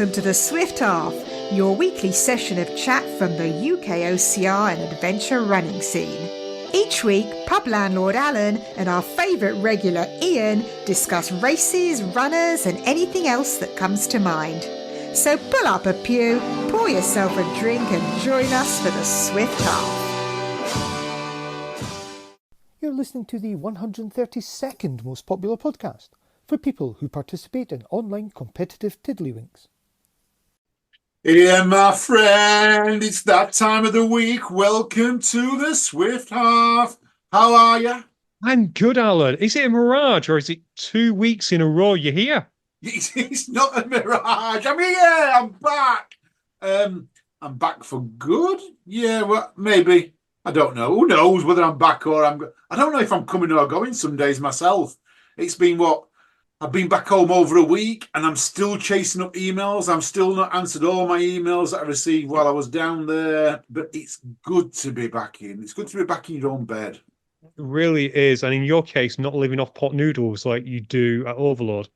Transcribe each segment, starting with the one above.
welcome to the Swift Half, your weekly session of chat from the UKOCR and adventure running scene. Each week, pub landlord Alan and our favourite regular Ian discuss races, runners and anything else that comes to mind. So pull up a pew, pour yourself a drink and join us for the Swift Half. You're listening to the 132nd most popular podcast for people who participate in online competitive tiddlywinks. Yeah, my friend, it's that time of the week. Welcome to the Swift Half. How are you? I'm good, Alan. Is it a mirage or is it 2 weeks in a row you're here? It's not a mirage. I'm here. I'm back. I'm back for good. Yeah, well, maybe. I don't know. Who knows whether I'm back or I don't know if I'm coming or going some days myself. It's been I've been back home over a week and I'm still chasing up emails. I'm still not answered all my emails that I received while I was down there. But it's good to be back in. It's good to be back in your own bed. It really is. And in your case, not living off pot noodles like you do at Overlord.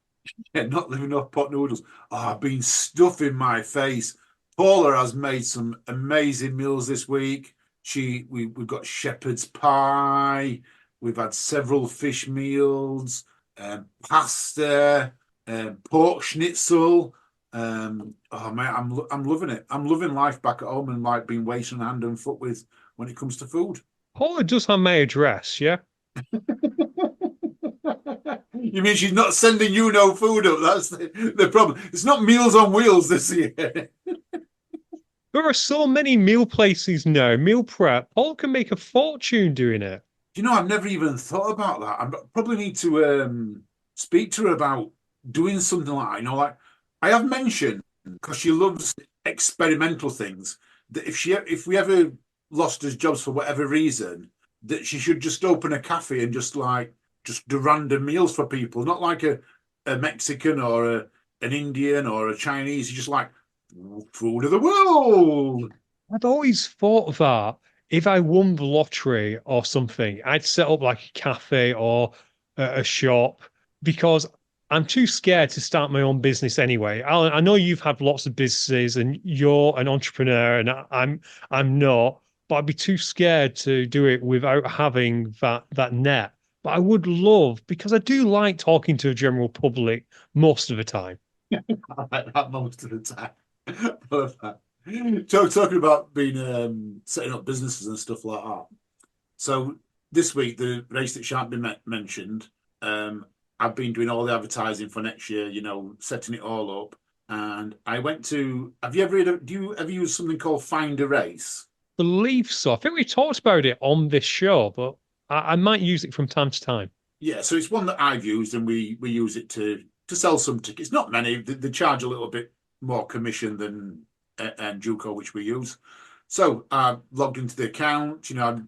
Yeah, not living off pot noodles. Oh, I've been stuffing my face. Paula has made some amazing meals this week. We've got shepherd's pie. We've had several fish meals, pasta, pork schnitzel. Oh man, I'm loving it. I'm loving life back at home and like being waiting hand and foot with when it comes to food. Paula does have my address, yeah? You mean she's not sending you no food up? That's the problem. It's not Meals on Wheels this year. There are so many meal places now, meal prep. Paul can make a fortune doing it. You know, I've never even thought about that. I probably need to speak to her about doing something like that. You know, like I have mentioned, because she loves experimental things, that if we ever lost her jobs for whatever reason, that she should just open a cafe and just do random meals for people, not like a Mexican or an Indian or a Chinese. Just like food of the world. I've always thought that if I won the lottery or something, I'd set up like a cafe or a shop because I'm too scared to start my own business anyway. Alan, I know you've had lots of businesses and you're an entrepreneur and I'm not, but I'd be too scared to do it without having that net. But I would love, because I do like talking to the general public most of the time. I like that most of the time. I love that. Talking about being setting up businesses and stuff like that. So this week, the race that shan't be mentioned, I've been doing all the advertising for next year, you know, setting it all up. And I went to, have you ever used something called Find a Race? Believe so. I think we talked about it on this show, but I might use it from time to time. Yeah, so it's one that I've used and we use it to sell some tickets. Not many. They charge a little bit more commission than and Juco, which we use. So I logged into the account. You know,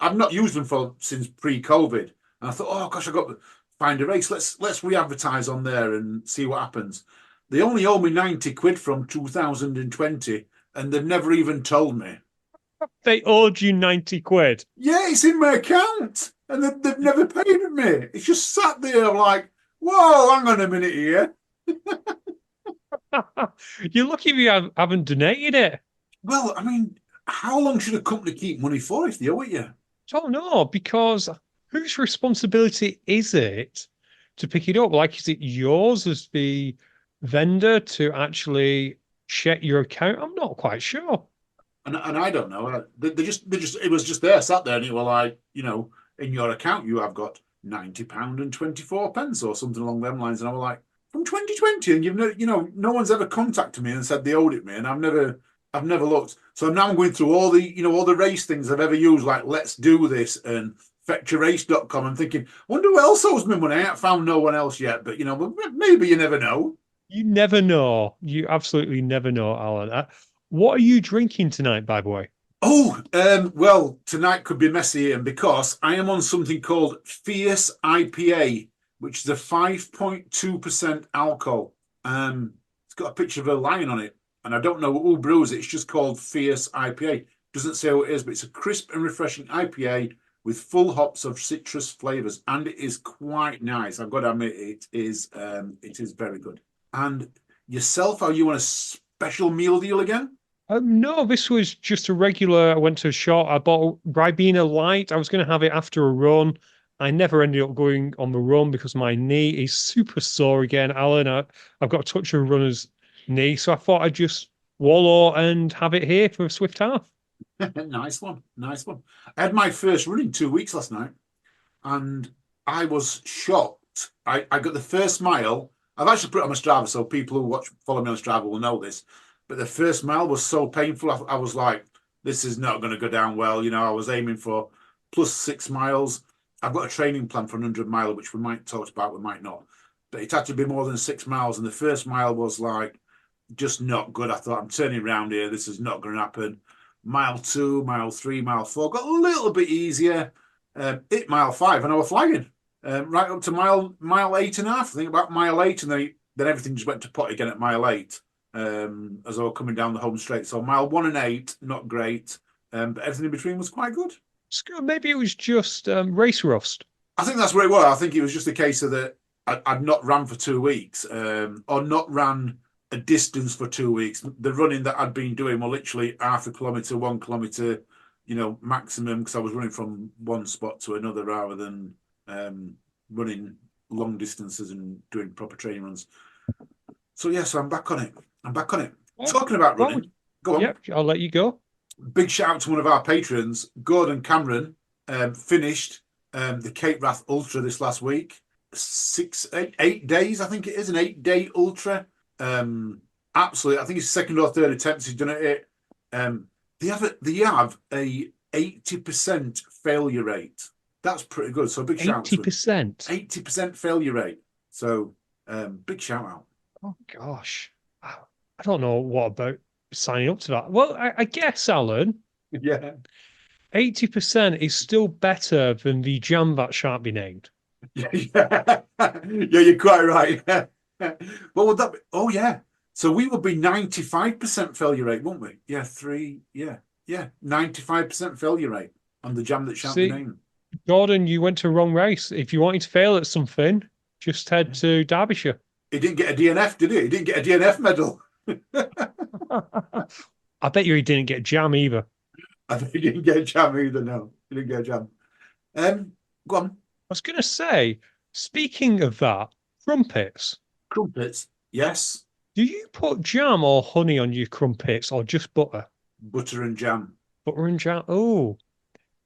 I've not used them since pre-COVID, and I thought, oh gosh, I got to Find a Race. Let's re-advertise on there and see what happens. They only owe me 90 quid from 2020, and they've never even told me. They owed you 90 quid. Yeah, it's in my account, and they've never paid me. It's just sat there like, whoa, hang on a minute here. You're lucky if you haven't donated it. Well, I mean, how long should a company keep money for if they owe it you? I don't know, because whose responsibility is it to pick it up? Like, is it yours as the vendor to actually check your account? I'm not quite sure. And I don't know. They just it was just there, sat there, and it was like, you know, in your account you have got £90.24 or something along them lines, and I was like, from 2020, and no one's ever contacted me and said they owed it me, and I've never looked. So now I'm going through all the race things I've ever used, like Let's Do This and fetcharace.com. I'm thinking, wonder who else owes me money. I haven't found no one else yet, but maybe you never know. You never know. You absolutely never know, Alan. What are you drinking tonight, by the way? Oh, well, tonight could be messy, and because I am on something called Fierce IPA, which is a 5.2% alcohol. It's got a picture of a lion on it, and I don't know who brews it. It's just called Fierce IPA. Doesn't say who it is, but it's a crisp and refreshing IPA with full hops of citrus flavors, and it is quite nice. I've got to admit, it is very good. And yourself? Are you on a special meal deal again? No, this was just a regular. I went to a shop. I bought Ribena Light. I was going to have it after a run. I never ended up going on the run because my knee is super sore again, Alan. I've got a touch of a runner's knee, so I thought I'd just wallow and have it here for a swift half. Nice one. Nice one. I had my first run in 2 weeks last night, and I was shocked. I got the first mile. I've actually put it on my Strava, so people who follow me on Strava will know this. But the first mile was so painful. I was like, this is not going to go down well. You know, I was aiming for plus 6 miles. I've got a training plan for 100 mile, which we might talk about, we might not. But it had to be more than 6 miles. And the first mile was like, just not good. I thought, I'm turning around here. This is not going to happen. Mile 2, mile 3, mile 4 got a little bit easier. Hit mile 5, and I was flagging right up to mile 8.5. I think about mile 8, and then everything just went to pot again at mile 8 as I was coming down the home straight. So mile 1 and 8, not great, but everything in between was quite good. Maybe it was just race rust. I think that's where it was. I think it was just a case of that I'd not ran for 2 weeks, or not ran a distance for 2 weeks. The running that I'd been doing were literally half a kilometre, 1 kilometre, maximum, because I was running from one spot to another rather than running long distances and doing proper training runs. So yes, I'm back on it. Oh, Talking about running, go on. Yep, I'll let you go. Big shout out to one of our patrons, Gordon Cameron, finished the Cape Wrath Ultra this last week. 8 days, I think it is, an 8-day ultra. Absolutely, I think it's second or third attempt he's done it. They have a 80% failure rate. That's pretty good. So big shout out to him. 80%. 80% failure rate. So big shout out. Oh gosh, I don't know what about signing up to that. Well, I guess, Alan, Yeah. 80% is still better than the jam that shan't be named. Yeah, you're quite right. What would that be? Oh, yeah. So we would be 95% failure rate, wouldn't we? Yeah, 95% failure rate on the jam that shan't be named. Gordon, you went to a wrong race. If you wanted to fail at something, just head to Derbyshire. He didn't get a DNF, did he? He didn't get a DNF medal. I bet you he didn't get jam either. I bet he didn't get a jam either, no. He didn't get a jam. Go on. I was going to say, speaking of that, crumpets. Crumpets, yes. Do you put jam or honey on your crumpets or just butter? Butter and jam. Butter and jam. Oh,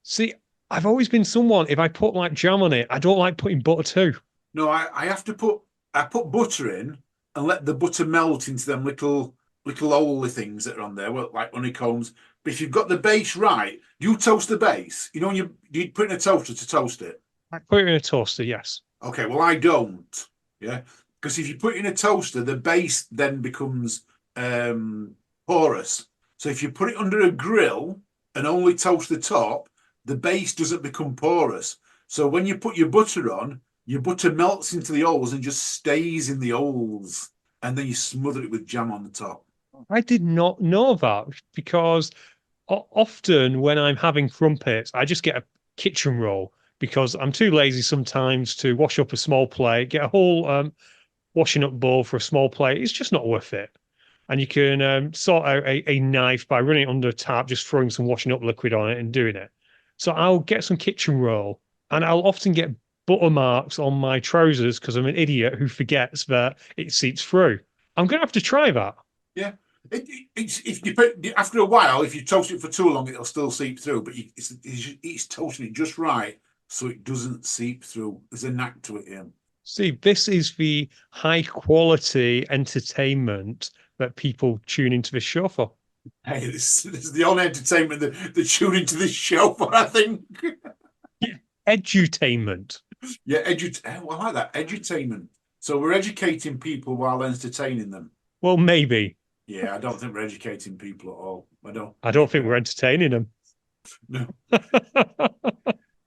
see, I've always been someone, if I put like jam on it, I don't like putting butter too. No, I have to put butter in and let the butter melt into them little oily things that are on there, like honeycombs. But if you've got the base right, you toast the base. You know, when you put it in a toaster to toast it. I put it in a toaster, yes. Okay, well, I don't. Yeah, because if you put it in a toaster, the base then becomes porous. So if you put it under a grill and only toast the top, the base doesn't become porous. So when you put your butter on, your butter melts into the holes and just stays in the holes. And then you smother it with jam on the top. I did not know that because often when I'm having crumpets, I just get a kitchen roll because I'm too lazy sometimes to wash up a small plate, get a whole washing up bowl for a small plate. It's just not worth it. And you can sort out a knife by running it under a tap, just throwing some washing up liquid on it and doing it. So I'll get some kitchen roll and I'll often get butter marks on my trousers because I'm an idiot who forgets that it seeps through. I'm going to have to try that. Yeah. After a while, if you toast it for too long, it'll still seep through, but it's toasting it just right so it doesn't seep through. There's a knack to it, Ian. See, this is the high quality entertainment that people tune into this show for. Hey, this is the only entertainment that tune into this show for, I think. Edutainment. Yeah, I like that. Edutainment. So we're educating people while entertaining them. Well, maybe. Yeah, I don't think we're educating people at all. I don't think we're entertaining them. No.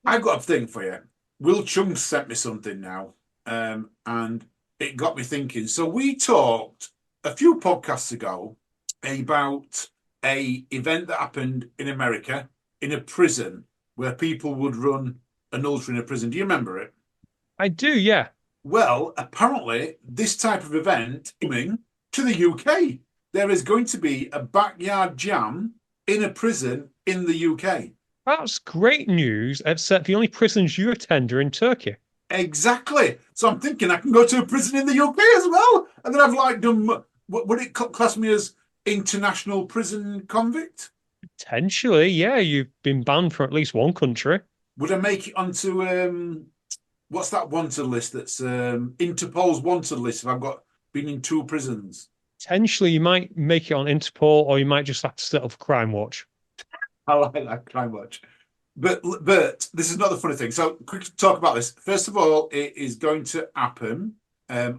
I've got a thing for you. Will Chung sent me something now, and it got me thinking. So we talked a few podcasts ago about a event that happened in America in a prison where people would run an ultra in a prison. Do you remember it? I do, yeah. Well, apparently this type of event coming to the UK. There is going to be a backyard jam in a prison in the UK. That's great news, except the only prisons you attend are in Turkey. Exactly. So I'm thinking I can go to a prison in the UK as well. And then I've like done, would it class me as international prison convict? Potentially, yeah, you've been banned from at least one country. Would I make it onto, what's that wanted list that's Interpol's wanted list if I've been in 2 prisons? Potentially, you might make it on Interpol, or you might just have to set up Crime Watch. I like that Crime Watch. But this is not the funny thing. So quick to talk about this. First of all, it is going to happen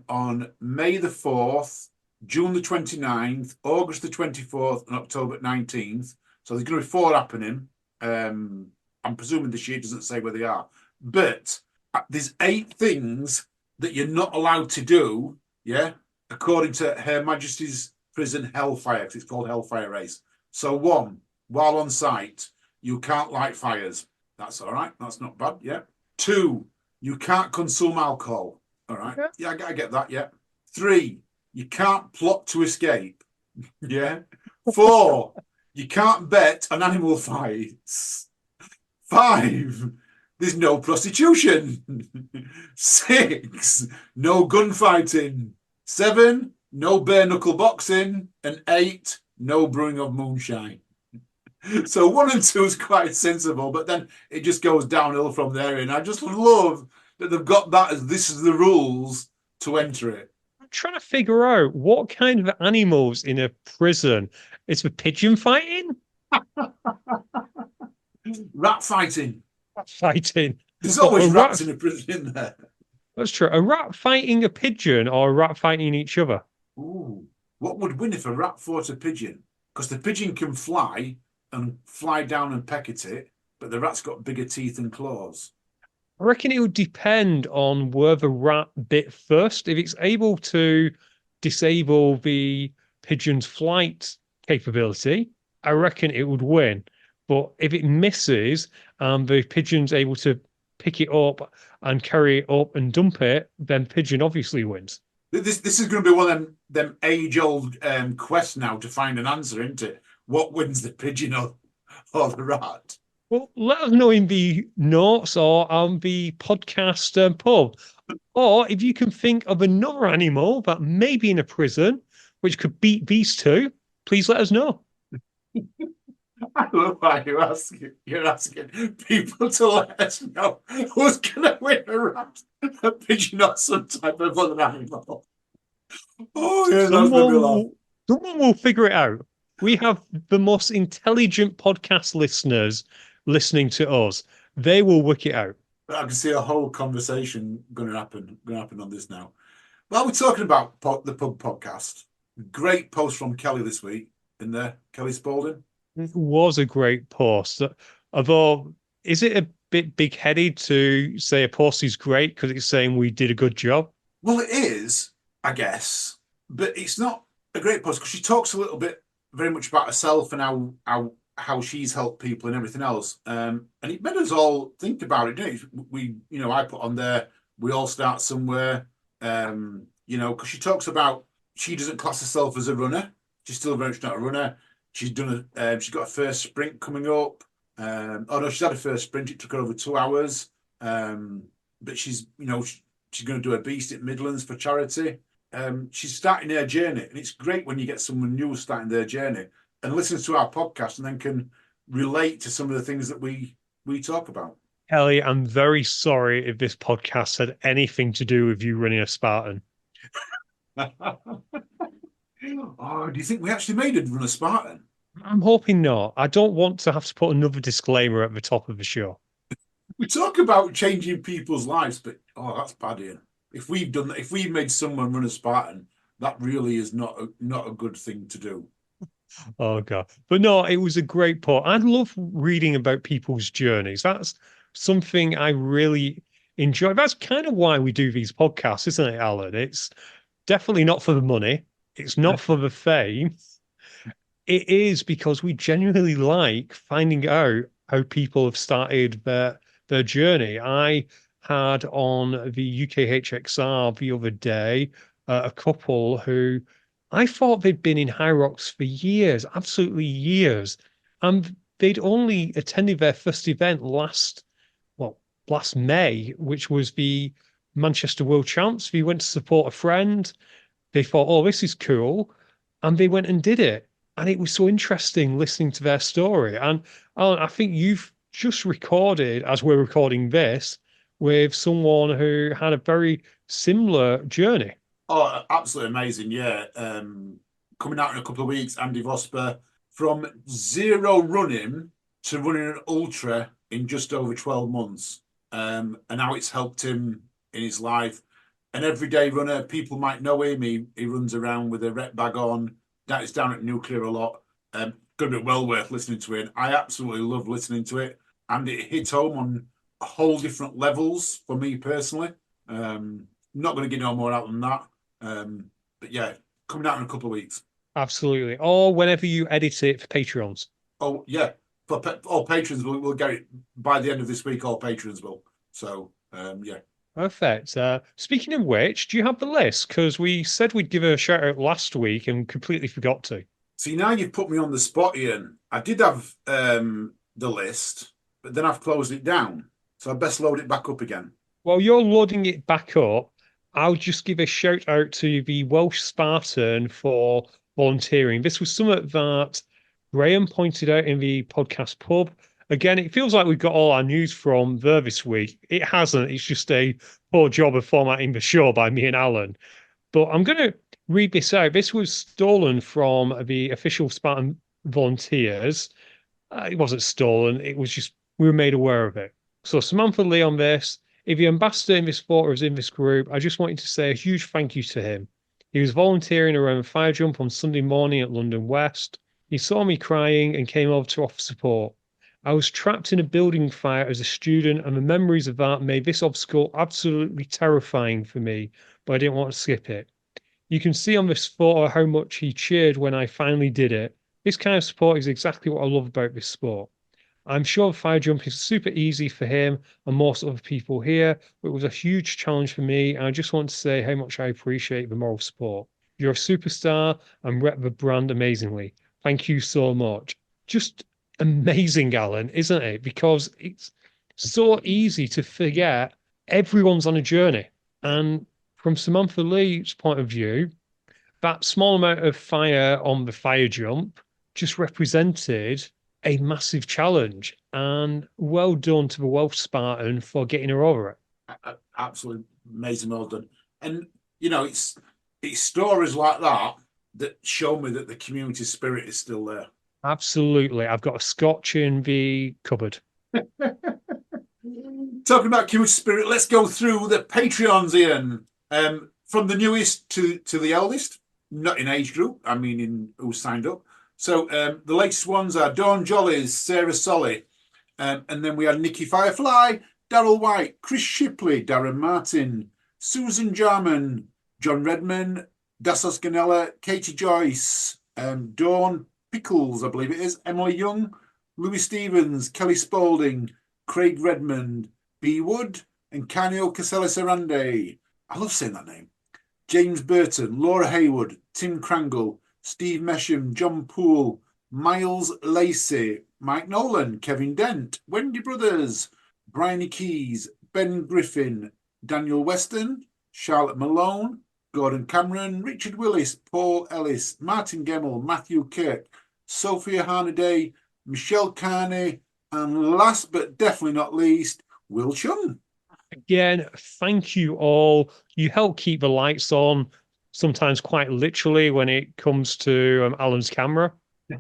on May the 4th, June the 29th, August the 24th, and October 19th. So there's going to be 4 happening. I'm presuming the sheet doesn't say where they are. But there's 8 things that you're not allowed to do, yeah, according to Her Majesty's Prison Hellfire, because it's called Hellfire Race. So 1, while on site, you can't light fires. That's all right. That's not bad. Yeah. 2, you can't consume alcohol. All right. Yeah, I get that. Yeah. 3, you can't plot to escape. Yeah. 4, you can't bet on animal fights. 5, there's no prostitution. 6, no gunfighting. 7, no bare knuckle boxing. And 8, no brewing of moonshine. So 1 and 2 is quite sensible, but then it just goes downhill from there. And I just love that they've got that as this is the rules to enter it. I'm trying to figure out what kind of animals in a prison is for pigeon fighting. Rat fighting. Rat fighting. There's always rats in a prison in there. That's true. A rat fighting a pigeon or a rat fighting each other? Ooh, what would win if a rat fought a pigeon? Because the pigeon can fly and fly down and peck at it, but the rat's got bigger teeth and claws. I reckon it would depend on where the rat bit first. If it's able to disable the pigeon's flight capability, I reckon it would win. But if it misses and the pigeon's able to pick it up and carry it up and dump it, then pigeon obviously wins. This is going to be one of them age-old quests now to find an answer, isn't it? What wins, the pigeon or the rat? Well, let us know in the notes or on the podcast pub. Or if you can think of another animal that may be in a prison, which could beat these 2, please let us know. I love how you're asking people to let us know who's going to win a rat, a pigeon, or some type of other animal. Oh, yeah, that's going to be a laugh. Someone will figure it out. We have the most intelligent podcast listeners listening to us. They will work it out. I can see a whole conversation going to happen on this now. Well, we're talking about the pub podcast. Great post from Kelly this week in there, Kelly Spalding. It was a great post. Although, is it a bit big-headed to say a post is great because it's saying we did a good job? Well, it is, I guess, but it's not a great post because she talks a little bit very much about herself and how she's helped people and everything else. And it made us all think about it, didn't it? I put on there, we all start somewhere, because she talks about she doesn't class herself as a runner. She's still very much not a runner. She's got a first sprint coming up. She's had a first sprint. It took her over 2 hours. But she's going to do a beast at Midlands for charity. She's starting her journey, and it's great when you get someone new starting their journey and listens to our podcast and then can relate to some of the things that we talk about. Kelly, I'm very sorry if this podcast had anything to do with you running a Spartan. Oh, do you think we actually made it run a Spartan? I'm hoping not. I don't want to have to put another disclaimer at the top of the show. We talk about changing people's lives, but that's bad here. If we've made someone run a Spartan, that really is not a good thing to do. Oh God. But no, it was a great part. I love reading about people's journeys. That's something I really enjoy. That's kind of why we do these podcasts, isn't it, Alan? It's definitely not for the money. It's not for the fame. It is because we genuinely like finding out how people have started their journey. I had on the UKOCR the other day a couple who I thought they'd been in High Rocks for years, absolutely years. And they'd only attended their first event last May, which was the Manchester World Champs. They went to support a friend. They thought, oh, this is cool. And they went and did it. And it was so interesting listening to their story. And Alan, I think you've just recorded, as we're recording this, with someone who had a very similar journey. Oh, absolutely amazing. Yeah. Coming out in a couple of weeks, Andy Vosper, from zero running to running an ultra in just over 12 months. And how it's helped him in his life. An everyday runner, people might know him. He runs around with a rep bag on. That is down at Nuclear a lot. Going to be well worth listening to it. I absolutely love listening to it. And it hit home on a whole different levels for me personally. Not going to get no more out than that. But yeah, coming out in a couple of weeks. Absolutely. Or whenever you edit it for Patreons. Oh yeah, for all patrons, we'll get it by the end of this week. All patrons will. So yeah. Perfect. Speaking of which, do you have the list? Because we said we'd give a shout out last week and completely forgot to. See, now you've put me on the spot, Ian. I did have the list, but then I've closed it down. So I best load it back up again. While you're loading it back up, I'll just give a shout out to the Welsh Spartan for volunteering. This was something that Graham pointed out in the podcast pub. Again, it feels like we've got all our news from there this week. It hasn't. It's just a poor job of formatting the show by me and Alan. But I'm going to read this out. This was stolen from the official Spartan volunteers. It wasn't stolen. It was just, we were made aware of it. So Samantha Lee on this. If the ambassador in this photo is in this group, I just wanted to say a huge thank you to him. He was volunteering around fire jump on Sunday morning at London West. He saw me crying and came over to offer support. I was trapped in a building fire as a student, and the memories of that made this obstacle absolutely terrifying for me, but I didn't want to skip it. You can see on this photo how much he cheered when I finally did it. This kind of support is exactly what I love about this sport. I'm sure fire jump is super easy for him and most other people here, but it was a huge challenge for me. And I just want to say how much I appreciate the moral support. You're a superstar and rep the brand amazingly. Thank you so much. Just amazing, Alan, isn't it? Because it's so easy to forget everyone's on a journey. And from Samantha Lee's point of view, that small amount of fire on the fire jump just represented a massive challenge. And well done to the Welsh Spartan for getting her over it. Absolutely amazing, well done. And you know, it's stories like that that show me that the community spirit is still there. Absolutely. I've got a scotch in the cupboard. Talking about community spirit, let's go through the Patreons, Ian. From the newest to the eldest, not in age group, I mean in who signed up. So the latest ones are Dawn Jollies, Sarah Solly, and then we had Nikki Firefly, Daryl White, Chris Shipley, Darren Martin, Susan Jarman, John Redman, Dassos Ganella, Katie Joyce, Dawn Pickles, I believe it is, Emily Young, Louis Stevens, Kelly Spalding, Craig Redmond, B. Wood, and Canio Casella-Sarande. I love saying that name. James Burton, Laura Haywood, Tim Crangle, Steve Mesham, John Poole, Miles Lacey, Mike Nolan, Kevin Dent, Wendy Brothers, Bryony Keys, Ben Griffin, Daniel Weston, Charlotte Malone, Gordon Cameron, Richard Willis, Paul Ellis, Martin Gemmell, Matthew Kirk, Sophia Harnaday, Michelle Carney, and last but definitely not least, Will Chung. Again, thank you all. You help keep the lights on, sometimes quite literally when it comes to Alan's camera.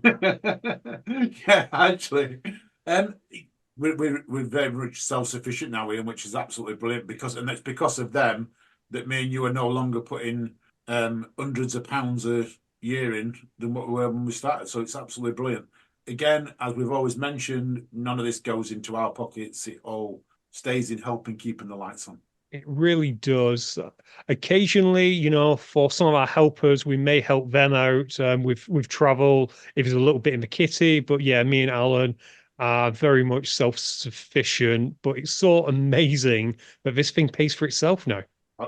Yeah, actually. We're very much self-sufficient now, Ian, which is absolutely brilliant and it's because of them that me and you are no longer putting hundreds of pounds a year in than what we were when we started. So it's absolutely brilliant. Again, as we've always mentioned, none of this goes into our pockets. It all stays in helping keeping the lights on. It really does. Occasionally, you know, for some of our helpers, we may help them out with travel if it's a little bit in the kitty. But yeah, me and Alan are very much self-sufficient. But it's so amazing that this thing pays for itself now.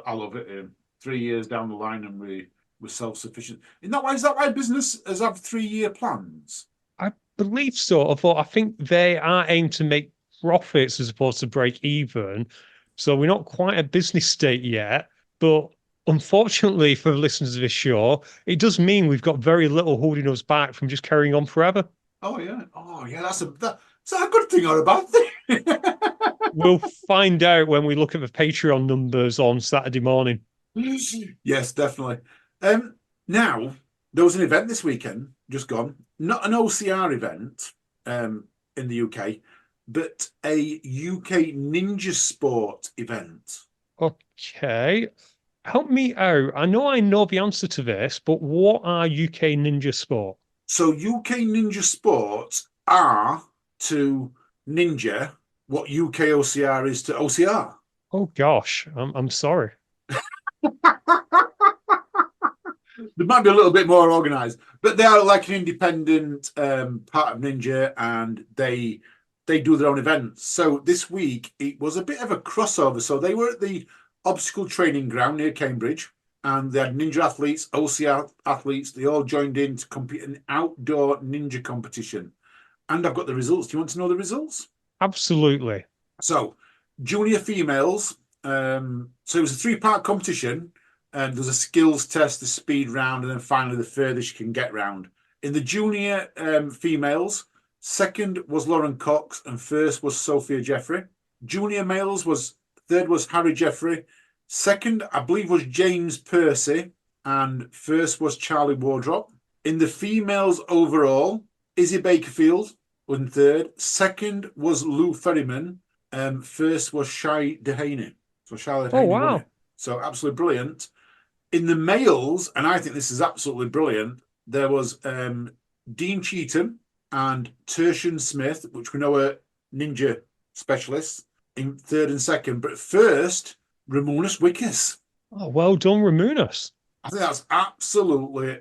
I love it. 3 years down the line, and we're self-sufficient. Is that why businesses have 3-year plans? I believe so. Although I think they are aimed to make profits as opposed to break even. So we're not quite a business state yet. But unfortunately for the listeners of this show, it does mean we've got very little holding us back from just carrying on forever. Oh yeah. That's a good thing or a bad thing? We'll find out when we look at the Patreon numbers on Saturday morning. Yes, definitely. Now, there was an event this weekend, just gone, not an OCR event in the UK, but a UK ninja sport event. Okay. Help me out. I know the answer to this, but what are UK ninja sport? So UK ninja sports are to ninja what UKOCR is to OCR. Oh gosh, I'm sorry. They might be a little bit more organised, but they are like an independent part of Ninja, and they do their own events. So this week it was a bit of a crossover. So they were at the obstacle training ground near Cambridge, and they had Ninja athletes, OCR athletes. They all joined in to compete in an outdoor ninja competition. And I've got the results. Do you want to know the results? Absolutely. So junior females. So it was a 3-part competition. And there's a skills test, the speed round, and then finally the furthest you can get round. In the junior females, second was Lauren Cox, and first was Sophia Jeffrey. Junior males third was Harry Jeffrey. Second, I believe, was James Percy, and first was Charlie Wardrop. In the females overall, Izzy Bakerfield was third. Second was Lou Ferryman. First was Shai Dehaney. So Charlotte Dehaney won it. So absolutely brilliant. In the males, and I think this is absolutely brilliant, there was Dean Cheetham and Tertian Smith, which we know are ninja specialists, in third and second. But first, Ramonas Wickers. Oh, well done, Ramonas. I think that's absolutely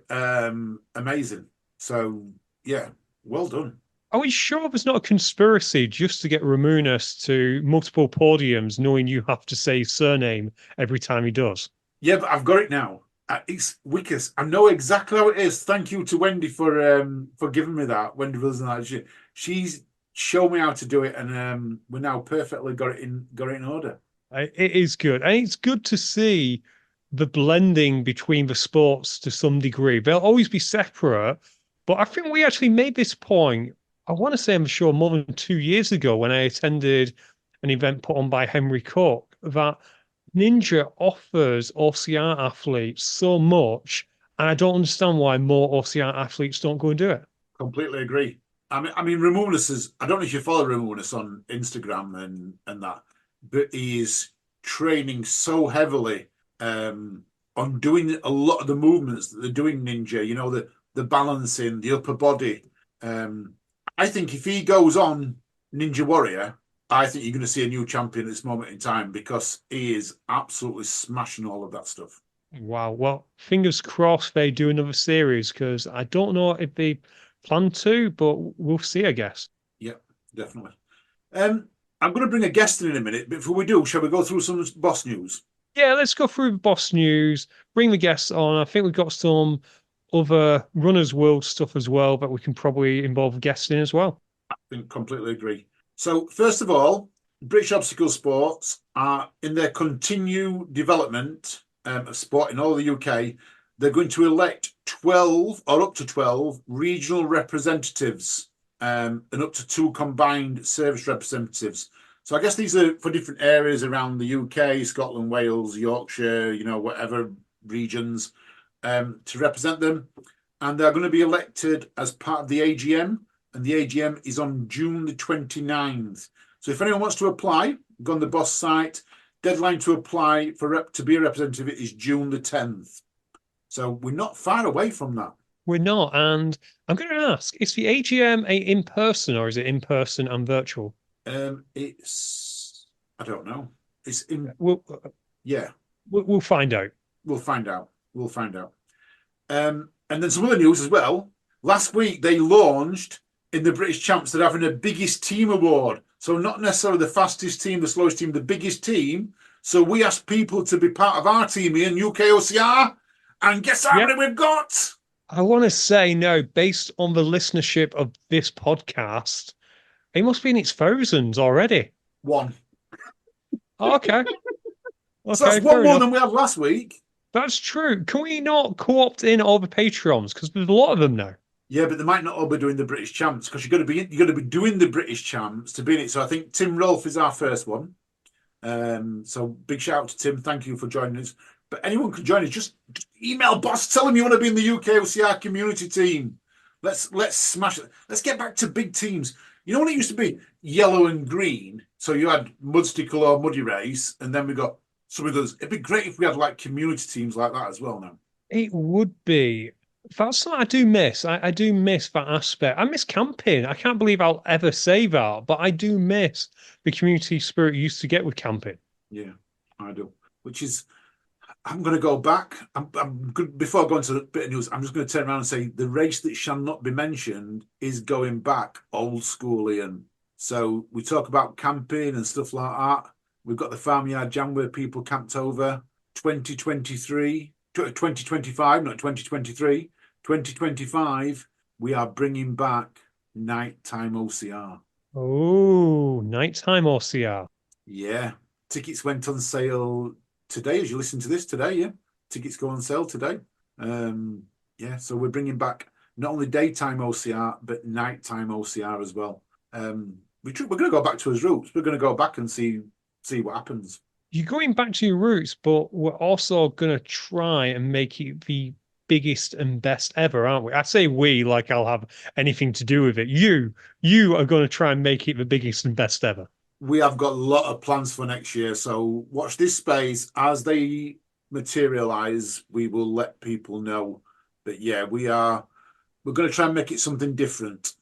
amazing. So, yeah, well done. Are we sure there's not a conspiracy just to get Ramonas to multiple podiums, knowing you have to say his surname every time he does? Yeah, but I've got it now. It's Wickers. I know exactly how it is. Thank you to Wendy for giving me that. Wendy Wilson, that she's showed me how to do it, and we now perfectly got it in order. It is good, and it's good to see the blending between the sports to some degree. They'll always be separate, but I think we actually made this point. I want to say, I'm sure, more than 2 years ago when I attended an event put on by Henry Cook, that Ninja offers OCR athletes so much, and I don't understand why more OCR athletes don't go and do it. Completely agree. I mean, Ramonas is. I don't know if you follow Ramonas on Instagram and that, but he is training so heavily on doing a lot of the movements that they're doing Ninja. You know, the balancing, the upper body. I think if he goes on Ninja Warrior, I think you're going to see a new champion at this moment in time, because he is absolutely smashing all of that stuff. Wow. Well, fingers crossed they do another series, because I don't know if they plan to, but we'll see, I guess. Yeah, definitely. I'm going to bring a guest in a minute, but before we do, shall we go through some boss news? Yeah, let's go through the boss news, bring the guests on. I think we've got some other Runners World stuff as well that we can probably involve guests in as well. I completely agree. So, first of all, British Obstacle Sports are in their continued development of sport in all the UK. They're going to elect 12 or up to 12 regional representatives and up to 2 combined service representatives. So I guess these are for different areas around the UK, Scotland, Wales, Yorkshire, whatever regions, to represent them. And they're going to be elected as part of the AGM. And the AGM is on June the 29th. So if anyone wants to apply, go on the boss site. Deadline to apply to be a representative is June the 10th. So we're not far away from that. We're not. And I'm going to ask, is the AGM in-person, or is it in-person and virtual? It's, I don't know. It's in, yeah. We'll find out. We'll find out. And then some other news as well. Last week, they launched in the British Champs, they're having a biggest team award. So not necessarily the fastest team, the slowest team, the biggest team. So we asked people to be part of our team here in UKOCR, And guess how many we've got? I want to say no, based on the listenership of this podcast, it must be in its thousands already. One. Oh, okay. So that's one more than we had last week. That's true. Can we not co-opt in all the Patreons? Because there's a lot of them now. Yeah, but they might not all be doing the British champs because you're going to be doing the British champs to be in it. So I think Tim Rolfe is our first one. So big shout out to Tim. Thank you for joining us. But anyone can join us. Just email boss. Tell them you want to be in the UKOCR community team. Let's smash it. Let's get back to big teams. You know when it used to be yellow and green? So you had Mudstickle or Muddy Race, and then we got some of those. It'd be great if we had like community teams like that as well now. It would be. That's something I do miss. I do miss that aspect. I miss camping. I can't believe I'll ever say that, but I do miss the community spirit you used to get with camping. Yeah, I do. Which is, I'm going to go back. I'm good. Before I go into the bit of news, I'm just going to turn around and say the race that shall not be mentioned is going back old school, Ian. So we talk about camping and stuff like that. We've got the Farmyard Jam where people camped over 2023. 2025, not 2023, 2025, we are bringing back nighttime OCR. Oh, nighttime OCR. Yeah. Tickets went on sale today, as you listen to this today, yeah. Tickets go on sale today. Yeah, so we're bringing back not only daytime OCR, but nighttime OCR as well. We're going to go back to his roots. We're going to go back and see what happens. You're going back to your roots, but we're also going to try and make it the biggest and best ever, aren't we? I say we like I'll have anything to do with it. You are going to try and make it the biggest and best ever. We have got a lot of plans for next year, so watch this space. As they materialize, we will let people know. But yeah, we're going to try and make it something different.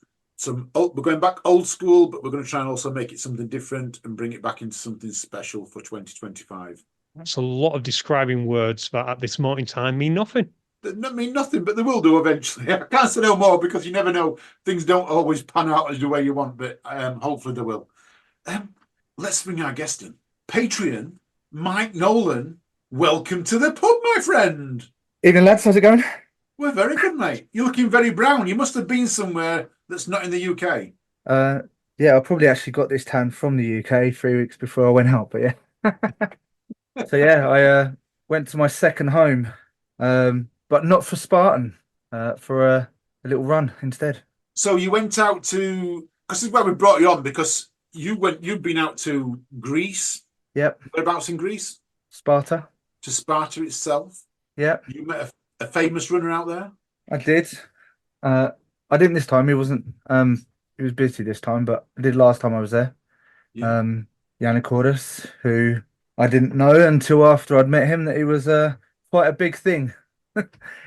We're going back old school, but we're going to try and also make it something different and bring it back into something special for 2025. That's a lot of describing words that at this moment in time mean nothing. They don't mean nothing, but they will do eventually. I can't say no more because you never know. Things don't always pan out as the way you want, but hopefully they will. Let's bring our guest in. Patreon, Mike Nolan. Welcome to the pub, my friend. Evening, lads. How's it going? We're very good, mate. You're looking very brown. You must have been somewhere that's not in the UK. Yeah, I probably actually got this tan from the UK 3 weeks before I went out, but yeah. So yeah, I went to my second home, but not for Spartan, for a little run instead. So you went out to, because this is why we brought you on, because you've been out to Greece. Yep. Whereabouts in Greece? Sparta. To Sparta itself. Yep. You met a famous runner out there. I did. I didn't this time. He wasn't. He was busy this time, but I did last time I was there. Yeah. Yannick, who I didn't know until after I'd met him that he was quite a big thing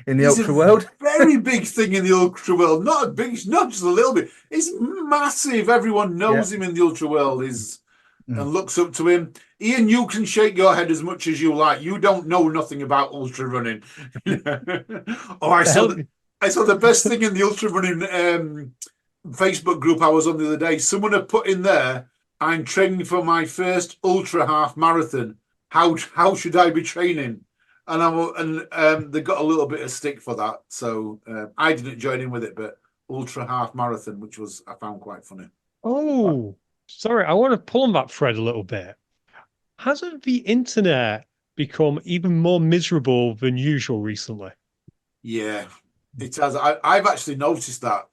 in the ultra world. Very big thing in the ultra world. Not just a little bit. It's massive. Everyone knows him in the ultra world. And looks up to him. Ian, you can shake your head as much as you like. You don't know nothing about ultra running. I saw the best thing in the ultra running Facebook group I was on the other day. Someone had put in there, I'm training for my first ultra half marathon. How should I be training? And they got a little bit of stick for that. So I didn't join in with it, but ultra half marathon, which I found quite funny. Oh, sorry. I want to pull on that thread a little bit. Hasn't the internet become even more miserable than usual recently? Yeah. It has. I've actually noticed that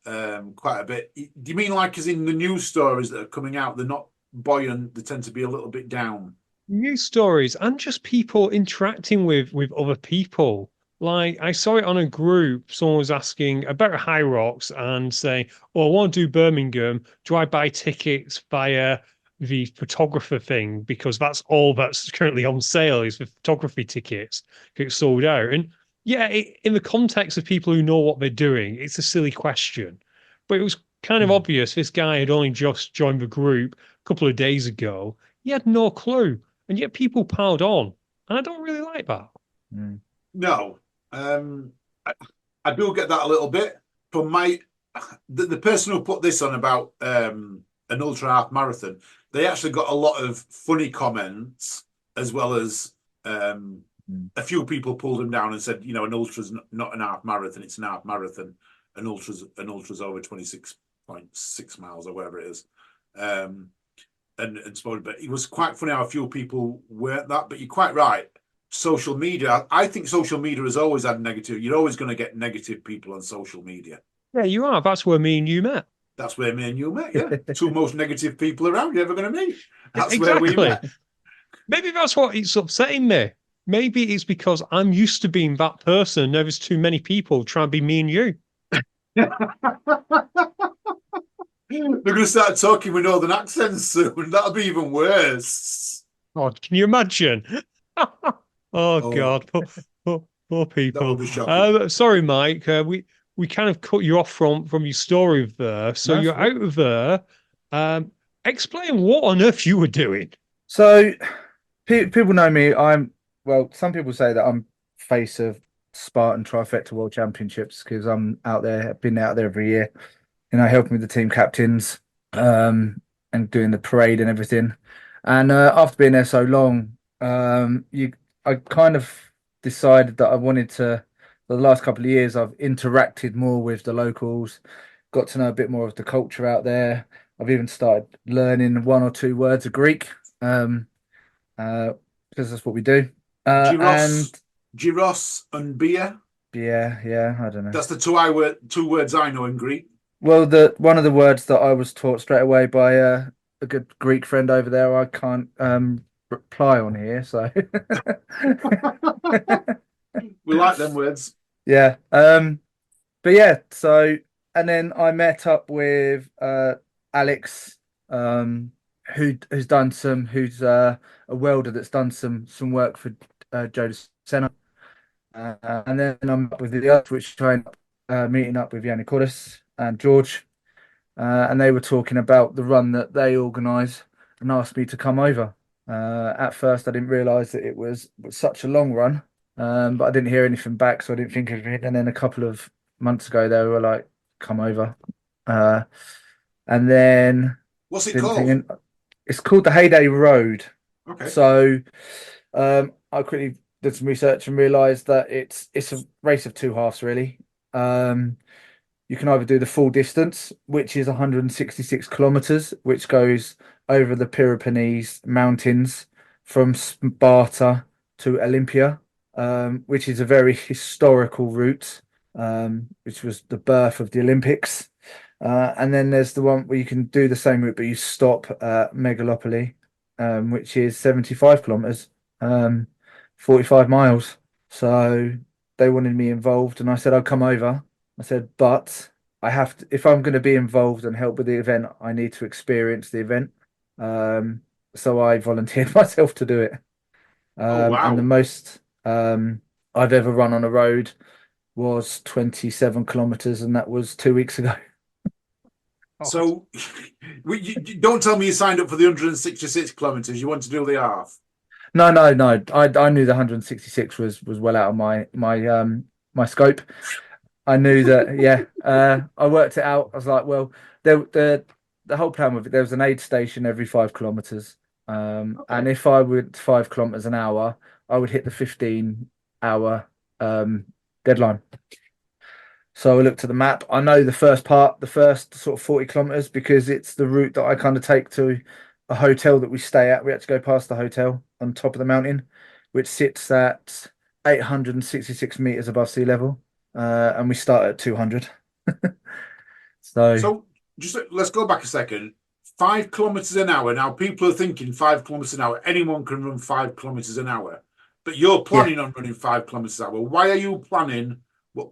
quite a bit. Do you mean like as in the news stories that are coming out, they're not buoyant, they tend to be a little bit down? News stories and just people interacting with other people. Like I saw it on a group, someone was asking about High Rocks and saying, oh, I want to do Birmingham. Do I buy tickets via the photographer thing? Because that's all that's currently on sale is the photography tickets. It's sold out. And yeah, in the context of people who know what they're doing, it's a silly question. But it was kind of obvious this guy had only just joined the group a couple of days ago. He had no clue. And yet people piled on. And I don't really like that. No. I do get that a little bit. From the person who put this on about an ultra half marathon, they actually got a lot of funny comments as well as a few people pulled him down and said, an ultra's not an half marathon, it's an half marathon. An ultra's over 26.6 miles or whatever it is. And so, but it was quite funny how a few people weren't that. But you're quite right. Social media, I think social media has always had negative. You're always going to get negative people on social media. Yeah, you are. That's where me and you met. That's where me and you met, yeah. Two most negative people around you're ever going to meet. That's exactly where we met. Maybe that's what it's upsetting me. Maybe it's because I'm used to being that person. And there's too many people trying to be me and you. They're going to start talking with northern accents soon. That'll be even worse. God, can you imagine? Oh God, poor people. That would be shocking. Sorry, Mike. We kind of cut you off from your story there. So That's you're right. out of there. Explain what on earth you were doing. So people know me. Some people say that I'm face of Spartan Trifecta World Championships because I'm out there. I've been out there every year, helping with the team captains, and doing the parade and everything. And after being there so long, I kind of decided that I wanted to. For the last couple of years, I've interacted more with the locals, got to know a bit more of the culture out there. I've even started learning one or two words of Greek, because that's what we do. Gyros and beer. Yeah, I don't know. That's the two words I know in Greek. Well, one of the words that I was taught straight away by a good Greek friend over there, I can't reply on here, so We like them words. yeah. But yeah, so and then I met up with Alex, who's a welder that's done some work for Joe Senna. And then I'm up with the others, which trying meeting up with Yannick Cordes and George, and they were talking about the run that they organise and asked me to come over. At first, I didn't realise that it was such a long run, but I didn't hear anything back, so I didn't think of it. And then a couple of months ago, they were like, "Come over," and then what's it called? It's called the Heyday Road. Okay. So I quickly did some research and realised that it's a race of two halves, really. You can either do the full distance, which is 166 kilometers, which goes over the Peloponnese mountains from Sparta to Olympia, which is a very historical route, which was the birth of the Olympics. And then there's the one where you can do the same route, but you stop at Megalopoli, which is 75 kilometers, 45 miles. So they wanted me involved, and I said I'd come over. I said, but I have to, if I'm going to be involved and help with the event, I need to experience the event. So I volunteered myself to do it. Oh, wow. And the most I've ever run on a road was 27 kilometers, and that was 2 weeks ago. So don't tell me you signed up for the 166 kilometers. You want to do the half? No. I knew the 166 was well out of my scope. I knew that. Yeah. I worked it out. I was like, well, the whole plan with it, there was an aid station every 5 kilometers. Okay. And if I went 5 kilometers an hour, I would hit the 15-hour deadline. So I looked at the map. I know the first sort of 40 kilometers, because it's the route that I kind of take to a hotel that we stay at. We had to go past the hotel on top of the mountain, which sits at 866 meters above sea level. And we start at 200. So just let's go back a second. 5 kilometers an hour. Now, people are thinking 5 kilometers an hour. Anyone can run 5 kilometers an hour, but you're planning on running 5 kilometers an hour. Why are you planning?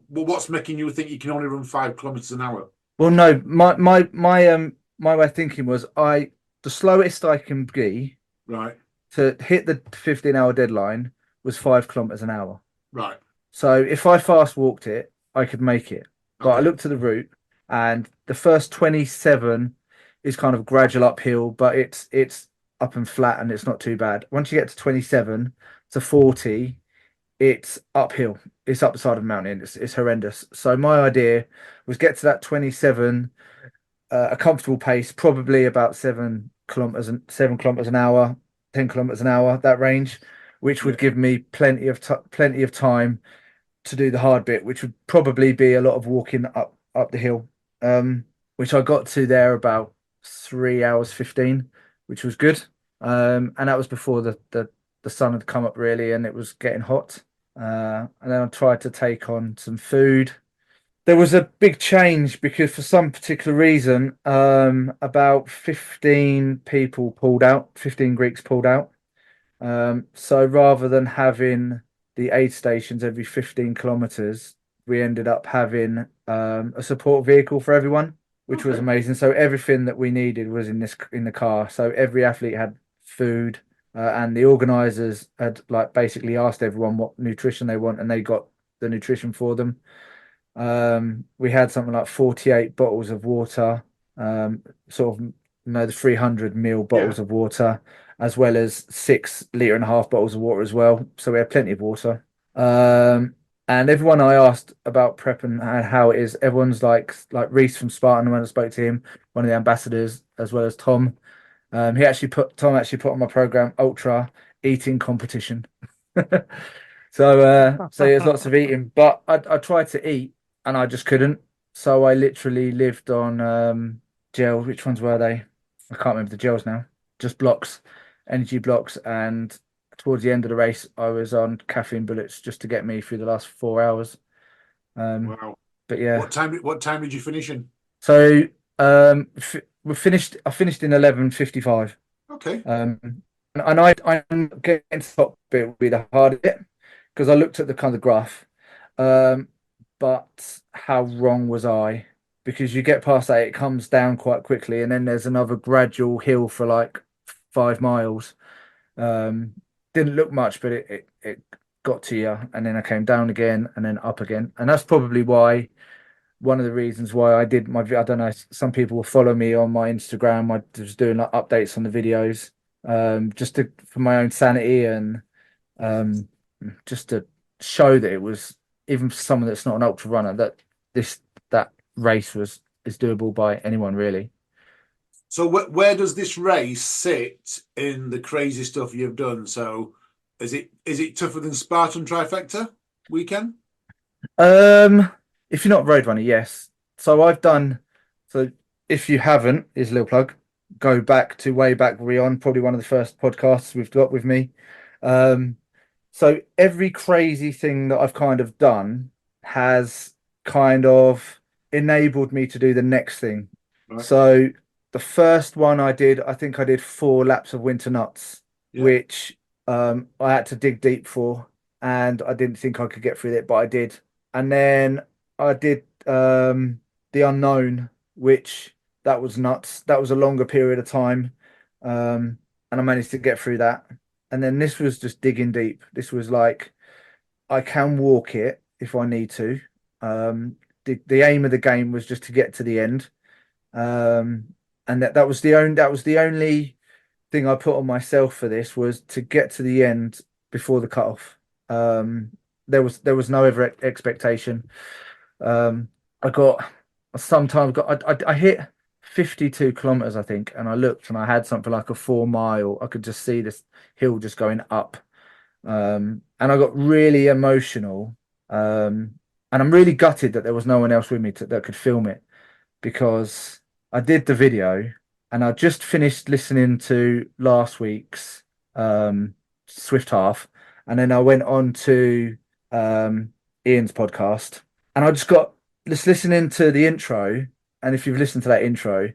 What's making you think you can only run 5 kilometers an hour? Well, no, my way of thinking was the slowest I can be, right, to hit the 15-hour deadline was 5 kilometers an hour. Right. So if I fast walked it, I could make it. But I looked at the route, and the first 27 is kind of gradual uphill, but it's up and flat, and it's not too bad. Once you get to 27 to 40, it's uphill. It's up the side of the mountain. It's horrendous. So my idea was get to that 27, a comfortable pace, probably about 7 kilometers an hour, 10 kilometers an hour, that range, which would give me plenty of time to do the hard bit, which would probably be a lot of walking up the hill, which I got to there about 3 hours 15, which was good. And that was before the sun had come up really, and it was getting hot. And then I tried to take on some food. There was a big change because for some particular reason, about 15 people pulled out, 15 Greeks pulled out. So rather than having the aid stations every 15 kilometers, we ended up having a support vehicle for everyone, which was amazing. So everything that we needed was in the car. So every athlete had food, and the organizers had like basically asked everyone what nutrition they want, and they got the nutrition for them. We had something like 48 bottles of water, sort of the 300 ml bottles of water, as well as 6.5 litre bottles of water as well. So we had plenty of water. And everyone I asked about prep and how it is, everyone's like Reese from Spartan, when I spoke to him, one of the ambassadors, as well as Tom. Tom actually put on my program ultra eating competition. So there's lots of eating, but I tried to eat and I just couldn't. So I literally lived on gels. Which ones were they? I can't remember the gels now. Just blocks, energy blocks, and towards the end of the race, I was on caffeine bullets just to get me through the last 4 hours. Wow! But yeah, what time did you finish in? so we finished. I finished in 11:55. Okay. And I'm getting to the top bit will be the hardest bit because I looked at the kind of graph. But how wrong was I? Because you get past that, it comes down quite quickly, and then there's another gradual hill for like 5 miles. Didn't look much, but it got to you, and then I came down again, and then up again, and that's probably why one of the reasons why I did my. I don't know. Some people will follow me on my Instagram. I was doing like updates on the videos, just for my own sanity and just to show that it was, even for someone that's not an ultra runner, that that race is doable by anyone really. So where does this race sit in the crazy stuff you've done? So is it tougher than Spartan Trifecta weekend? If you're not a road runner, yes. So I've done. So if you haven't, is a little plug. Go back to way back where we're on, probably one of the first podcasts we've got with me. So every crazy thing that I've kind of done has kind of enabled me to do the next thing. Right. So the first one I did, I think I did 4 laps of winter nuts, which I had to dig deep for, and I didn't think I could get through it, but I did. And then I did the unknown, which that was nuts. That was a longer period of time, and I managed to get through that. And then this was just digging deep. This was like, I can walk it if I need to. The aim of the game was just to get to the end. And that was the only thing I put on myself for this, was to get to the end before the cutoff. There was no other expectation. I hit 52 kilometers, I think, and I looked and I had something like a 4 mile. I could just see this hill just going up. And I got really emotional. And I'm really gutted that there was no one else with me that could film it, because I did the video and I just finished listening to last week's Swift Half, and then I went on to Ian's podcast, and I just got listening to the intro. And if you've listened to that intro,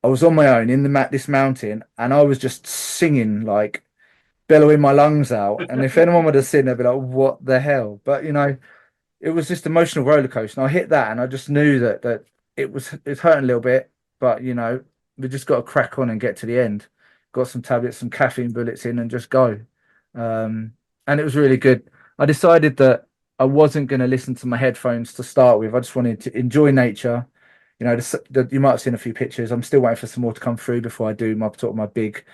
I was on my own in this mountain, and I was just singing, like bellowing my lungs out. And if anyone would have seen, they'd be like, "What the hell?" But it was just emotional roller coaster. And I hit that, and I just knew that it's hurting a little bit, but we just got to crack on and get to the end. Got some tablets, some caffeine bullets in, and just go. And it was really good. I decided that I wasn't going to listen to my headphones to start with. I just wanted to enjoy nature. You might have seen a few pictures. I'm still waiting for some more to come through before I do my big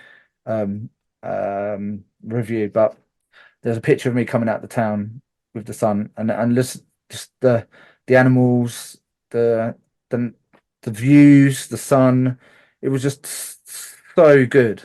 review. But there's a picture of me coming out of the town with the sun, and just the animals, the views, the sun. It was just so good,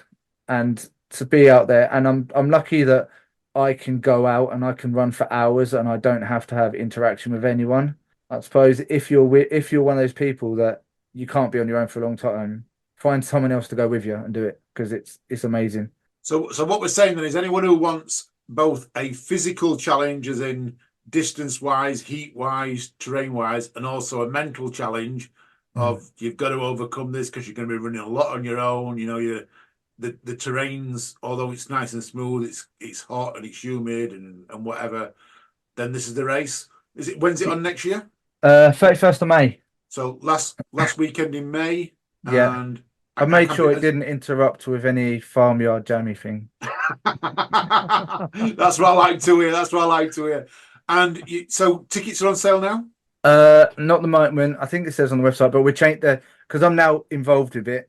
and to be out there. And I'm lucky that I can go out and I can run for hours and I don't have to have interaction with anyone. I suppose if you're one of those people that you can't be on your own for a long time, find someone else to go with you and do it because it's amazing. So what we're saying then is anyone who wants both a physical challenge, as in distance-wise, heat-wise, terrain-wise, and also a mental challenge of you've got to overcome this because you're going to be running a lot on your own. You know, the terrains, although it's nice and smooth, it's hot and it's humid and whatever. Then this is the race. When's it on next year? 31st of May. So last weekend in May. Yeah. And I made sure it didn't interrupt with any farmyard jammy thing. That's what I like to hear. That's what I like to hear. And so tickets are on sale now? Not at the moment. I think it says on the website, but we changed because I'm now involved with it.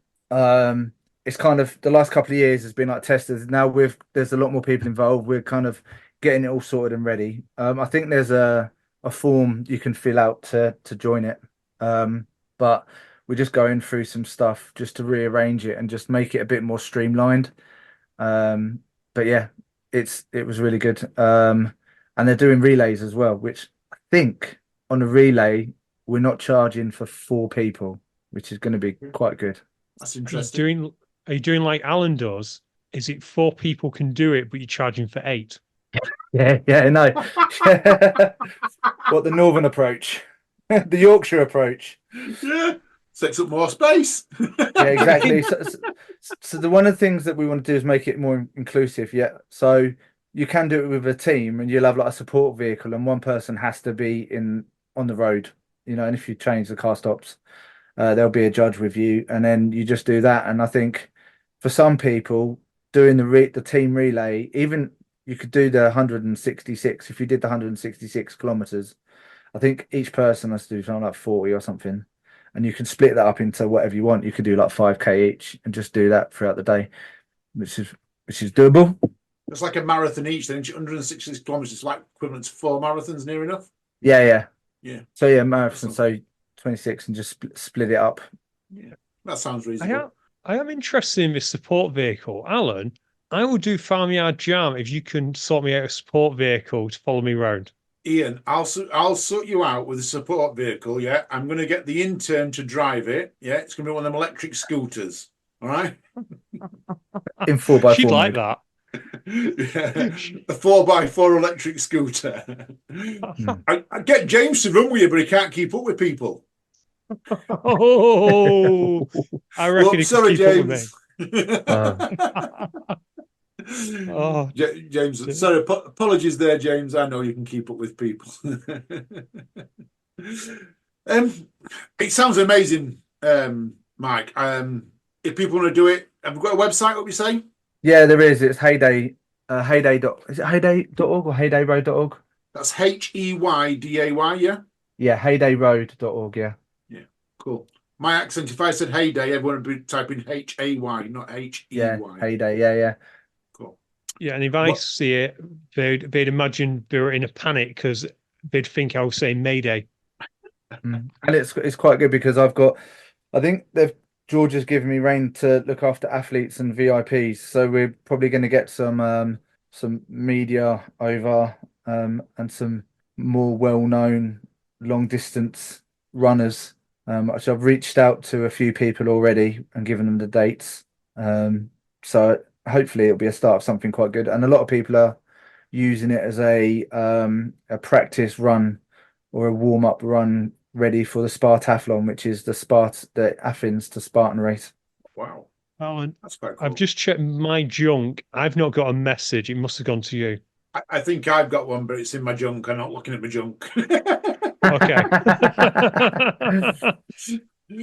It's kind of the last couple of years has been like testers. Now there's a lot more people involved. We're kind of getting it all sorted and ready. I think there's a form you can fill out to join it. But we're just going through some stuff just to rearrange it and just make it a bit more streamlined. But yeah, it was really good. And they're doing relays as well, which I think on a relay we're not charging for 4 people, which is going to be quite good. That's interesting. Are you doing like Alan does? Is it 4 people can do it, but you're charging for 8? Yeah, no. What the northern approach, the Yorkshire approach. Yeah, takes up more space. Yeah, exactly. So one of the things that we want to do is make it more inclusive. Yeah, so you can do it with a team, and you'll have like a support vehicle, and one person has to be on the road. You know, and if you change the car stops, there'll be a judge with you, and then you just do that. And I think for some people doing the team relay, even you could do the 166. If you did the 166 kilometers, I think each person has to do something like 40 or something, and you can split that up into whatever you want. You could do like 5K each and just do that throughout the day, which is doable. It's like a marathon each. Then 166 kilometers is like equivalent to 4 marathons, near enough. Yeah. So yeah, marathon. Awesome. So 26 and just split it up. Yeah, that sounds reasonable. I am interested in this support vehicle, Alan. I will do Farmyard Jam if you can sort me out a support vehicle to follow me around. Ian, I'll sort you out with a support vehicle. Yeah, I'm going to get the intern to drive it. Yeah, it's going to be one of them electric scooters. All right. In 4x4. She'd like that. Yeah, a 4x4 electric scooter. I get James to run with you, but he can't keep up with people. Oh, I reckon he sorry, can keep James. up with me. Oh, James, sorry, apologies there, James. I know you can keep up with people. It sounds amazing, Mike. If people want to do it, have we got a website? What we say? Yeah, there is. It's Heyday. Is it heyday.org or heydayroad.org? That's HEYDAY. Yeah. Yeah, heydayroad.org. Yeah. Yeah. Cool. My accent. If I said Heyday, everyone would be typing HAY, not HEY. Yeah. Heyday. Yeah. Cool. Yeah, and if I see it, they'd imagine they were in a panic because they'd think I was saying Mayday. And it's quite good because I think George has given me rein to look after athletes and VIPs, so we're probably going to get some media over and some more well-known long distance runners. Which I've reached out to a few people already and given them the dates. So hopefully it'll be a start of something quite good. And a lot of people are using it as a practice run or a warm-up run ready for the Spartathlon, which is the Athens to Spartan race. Wow. Alan, that's quite cool. I've just checked my junk. I've not got a message. It must have gone to you. I think I've got one, but it's in my junk. I'm not looking at my junk. Okay.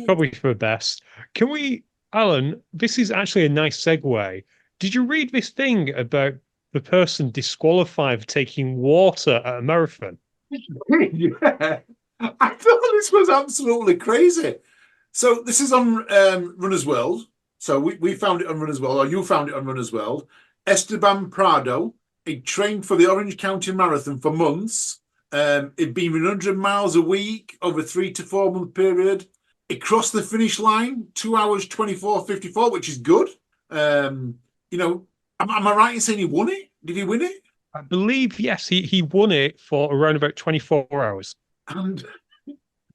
Probably for the best. Can we, Alan, this is actually a nice segue. Did you read this thing about the person disqualified for taking water at a marathon? Yeah. I thought this was absolutely crazy. So this is on Runner's World. So we found it on Runner's World, or you found it on Runner's World. Esteban Prado, he trained for the Orange County Marathon for months. He'd been 100 miles a week over a 3 to 4 month period. He crossed the finish line 2 hours 24:54, which is good. Am I right in saying he won it? Did he win it? I believe, yes, he won it for around about 24 hours. And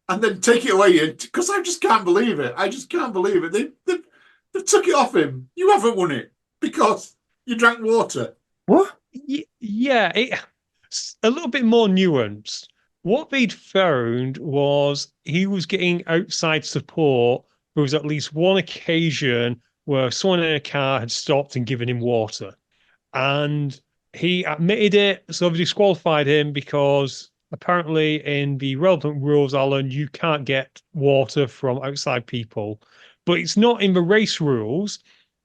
then take it away, because I just can't believe it. I just can't believe it. They took it off him. You haven't won it because you drank water. What? Yeah, it's a little bit more nuanced. What they'd found was he was getting outside support. There was at least one occasion where someone in a car had stopped and given him water. And he admitted it, so they disqualified him because apparently in the relevant rules, Alan, you can't get water from outside people. But it's not in the race rules.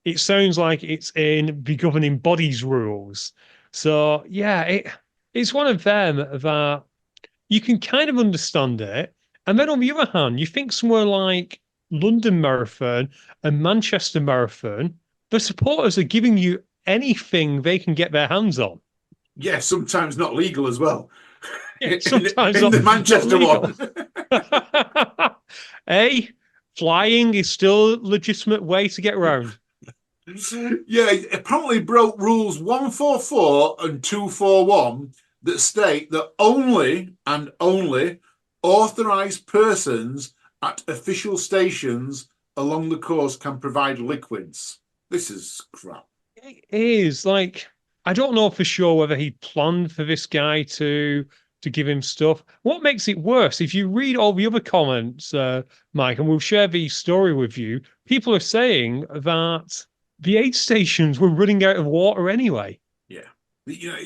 It sounds like it's in the governing bodies rules. So yeah, it's one of them that you can kind of understand it. And then on the other hand, you think somewhere like London Marathon and Manchester Marathon, the supporters are giving you anything they can get their hands on. Yeah, sometimes not legal as well. Yeah, sometimes in the Manchester one. Hey, flying is still a legitimate way to get around. Yeah, apparently broke rules 144 and 241 that state that only and only authorised persons at official stations along the course can provide liquids. This is crap. It is like, I don't know for sure whether he planned for this guy to give him stuff. What makes it worse, if you read all the other comments, Mike, and we'll share the story with you, people are saying that the aid stations were running out of water anyway. Yeah. You know,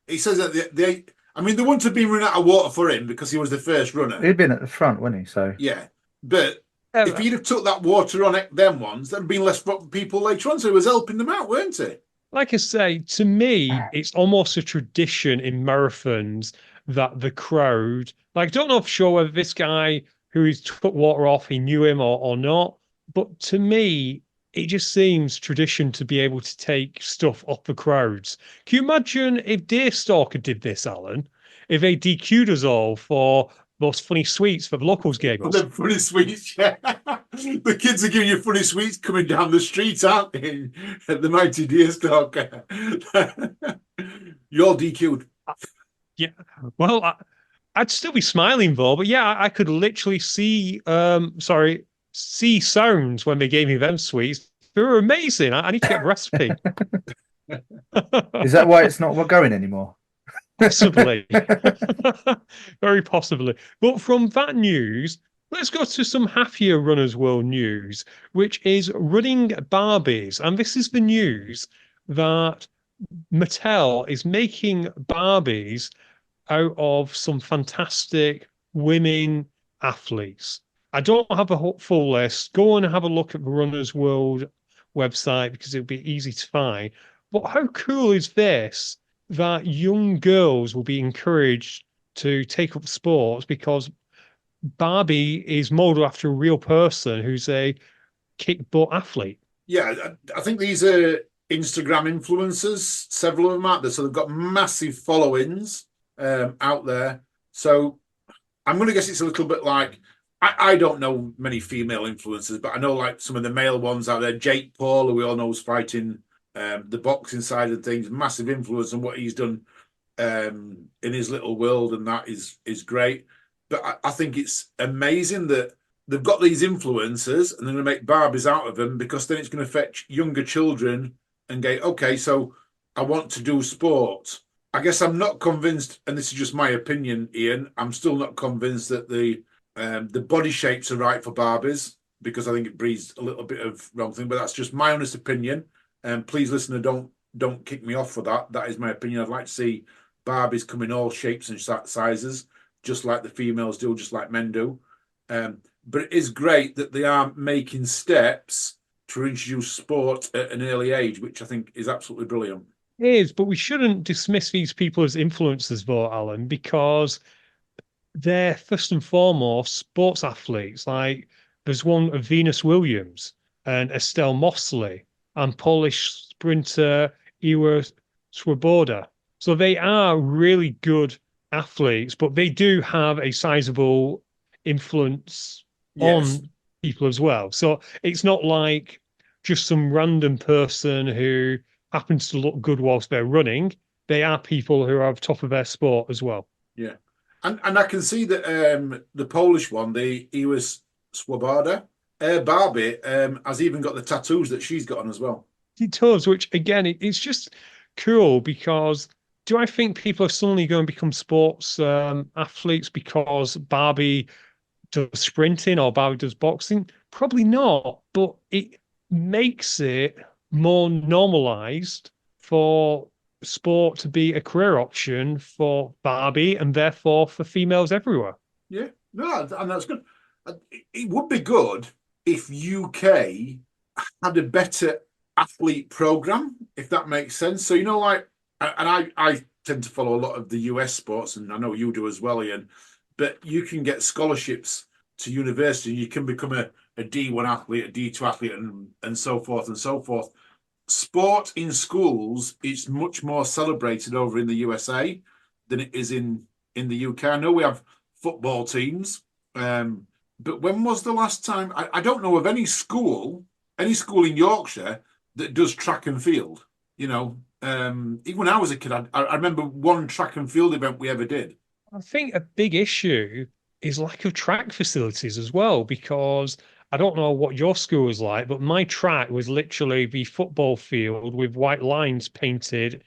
he says that they wouldn't have been running out of water for him because he was the first runner. He'd been at the front, wouldn't he? So yeah. But if he'd have took that water on them ones, there'd been less people later on. So he was helping them out, weren't he? Like I say, to me, it's almost a tradition in marathons that the crowd, like, I don't know for sure whether this guy who he's took water off, he knew him or not. But to me, it just seems tradition to be able to take stuff off the crowds. Can you imagine if Deerstalker did this, Alan? If they DQ'd us all for those funny sweets that the locals gave us? The funny sweets, yeah. The kids are giving you funny sweets coming down the street, aren't they? At the mighty Deerstalker. You're DQ'd. Yeah. Well, I'd still be smiling though, but yeah, I could literally see sounds when they gave me them sweets. They were amazing. I need to get the recipe. is that why it's not going anymore? Possibly. Very possibly. But from that news, let's go to some happier Runners World news, which is running Barbies. And this is the news that Mattel is making Barbies out of some fantastic women athletes. I don't have a full list. Go and have a look at the Runners World website because it'll be easy to find. But how cool is this that young girls will be encouraged to take up sports because Barbie is modeled after a real person who's a kick butt athlete? Yeah, I think these are Instagram influencers, several of them out there. So they've got massive followings out there. So I'm going to guess it's a little bit like, I don't know many female influencers, but I know like some of the male ones out there. Jake Paul, who we all know is fighting the boxing side of things, massive influence on what he's done in his little world, and that is great. But I think it's amazing that they've got these influencers and they're going to make Barbies out of them, because then it's going to fetch younger children and go, okay, so I want to do sport. I guess I'm not convinced, and this is just my opinion, Ian, I'm still not convinced that the body shapes are right for Barbies, because I think it breeds a little bit of wrong thing, but that's just my honest opinion. And please, listener, don't kick me off for that. That is my opinion. I'd like to see Barbies come in all shapes and sizes, just like the females do, just like men do. But it is great that they are making steps to introduce sport at an early age, which I think is absolutely brilliant. It is, but we shouldn't dismiss these people as influencers, though, Alan, because they're first and foremost sports athletes. Like, there's one of Venus Williams and Estelle Mosley and Polish sprinter Iwa Swoboda. So they are really good athletes, but they do have a sizable influence on people as well. So it's not like just some random person who happens to look good whilst they're running. they are people who are top of their sport as well. Yeah. And I can see that the Polish one, the Iwis Swoboda, Barbie, has even got the tattoos that she's got on as well. It does, which again, it's just cool because do I think people are suddenly going to become sports athletes because Barbie does sprinting or Barbie does boxing? Probably not, but it makes it more normalized for sport to be a career option for Barbie and therefore for females everywhere. Yeah, no, and that's good. It would be good if UK had a better athlete program, if that makes sense. So, like, and I tend to follow a lot of the US sports, and I know you do as well, Ian, but you can get scholarships to university, and you can become a D1 athlete, a D2 athlete, and so forth and so forth. Sport in schools is much more celebrated over in the USA than it is in the UK. I know we have football teams, but when was the last time? I don't know of any school in Yorkshire that does track and field. Even when I was a kid, I remember one track and field event we ever did. I think a big issue is lack of track facilities as well, because I don't know what your school was like, but my track was literally the football field with white lines painted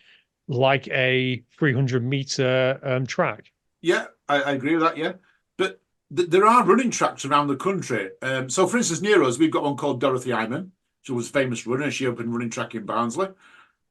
like a 300-meter track. Yeah, I agree with that. Yeah, but there are running tracks around the country. So, for instance, near us, we've got one called Dorothy Iman. She was a famous runner. She opened running track in Barnsley.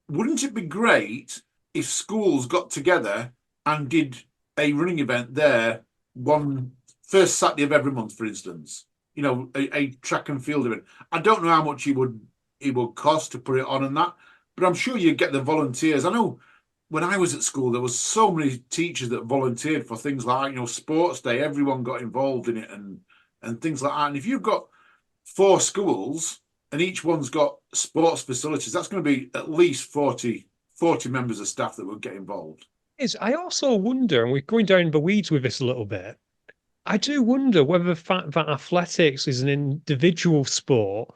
Wouldn't it be great if schools got together and did a running event there one first Saturday of every month, for instance? A track and field event. I don't know how much it would cost to put it on and that, but I'm sure you'd get the volunteers. I know when I was at school, there was so many teachers that volunteered for things like, sports day. Everyone got involved in it and things like that. And if you've got 4 schools and each one's got sports facilities, that's going to be at least 40 members of staff that would get involved. I also wonder, and we're going down the weeds with this a little bit, I do wonder whether the fact that athletics is an individual sport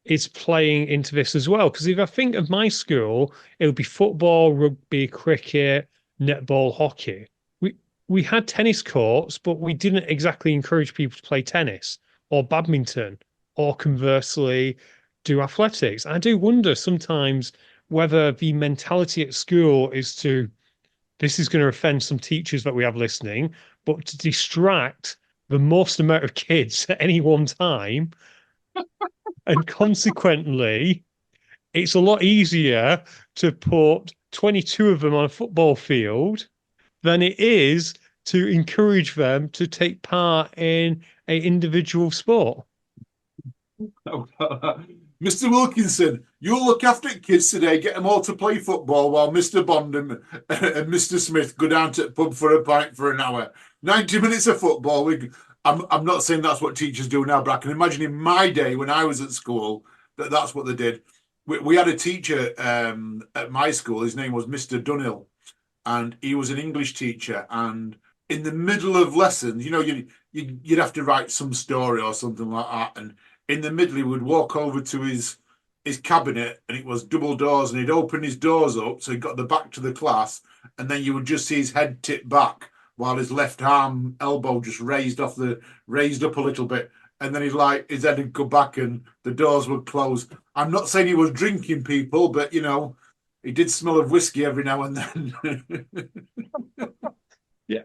is playing into this as well. Because if I think of my school, it would be football, rugby, cricket, netball, hockey. We had tennis courts, but we didn't exactly encourage people to play tennis or badminton or conversely do athletics. I do wonder sometimes whether the mentality at school is this is going to offend some teachers that we have listening, but to distract the most amount of kids at any one time. And consequently, it's a lot easier to put 22 of them on a football field than it is to encourage them to take part in an individual sport. Mr. Wilkinson, you'll look after kids today, get them all to play football while Mr. Bond and Mr. Smith go down to the pub for a pint for an hour. 90 minutes of football. I'm not saying that's what teachers do now, but I can imagine in my day when I was at school that's what they did. We had a teacher at my school. His name was Mr. Dunhill, and he was an English teacher. And in the middle of lessons, you'd have to write some story or something like that, and in the middle, he would walk over to his cabinet, and it was double doors, and he'd open his doors up so he got the back to the class, and then you would just see his head tip back while his left arm elbow just raised up a little bit, and then his head would go back and the doors would close. I'm not saying he was drinking people, but he did smell of whiskey every now and then. Yeah.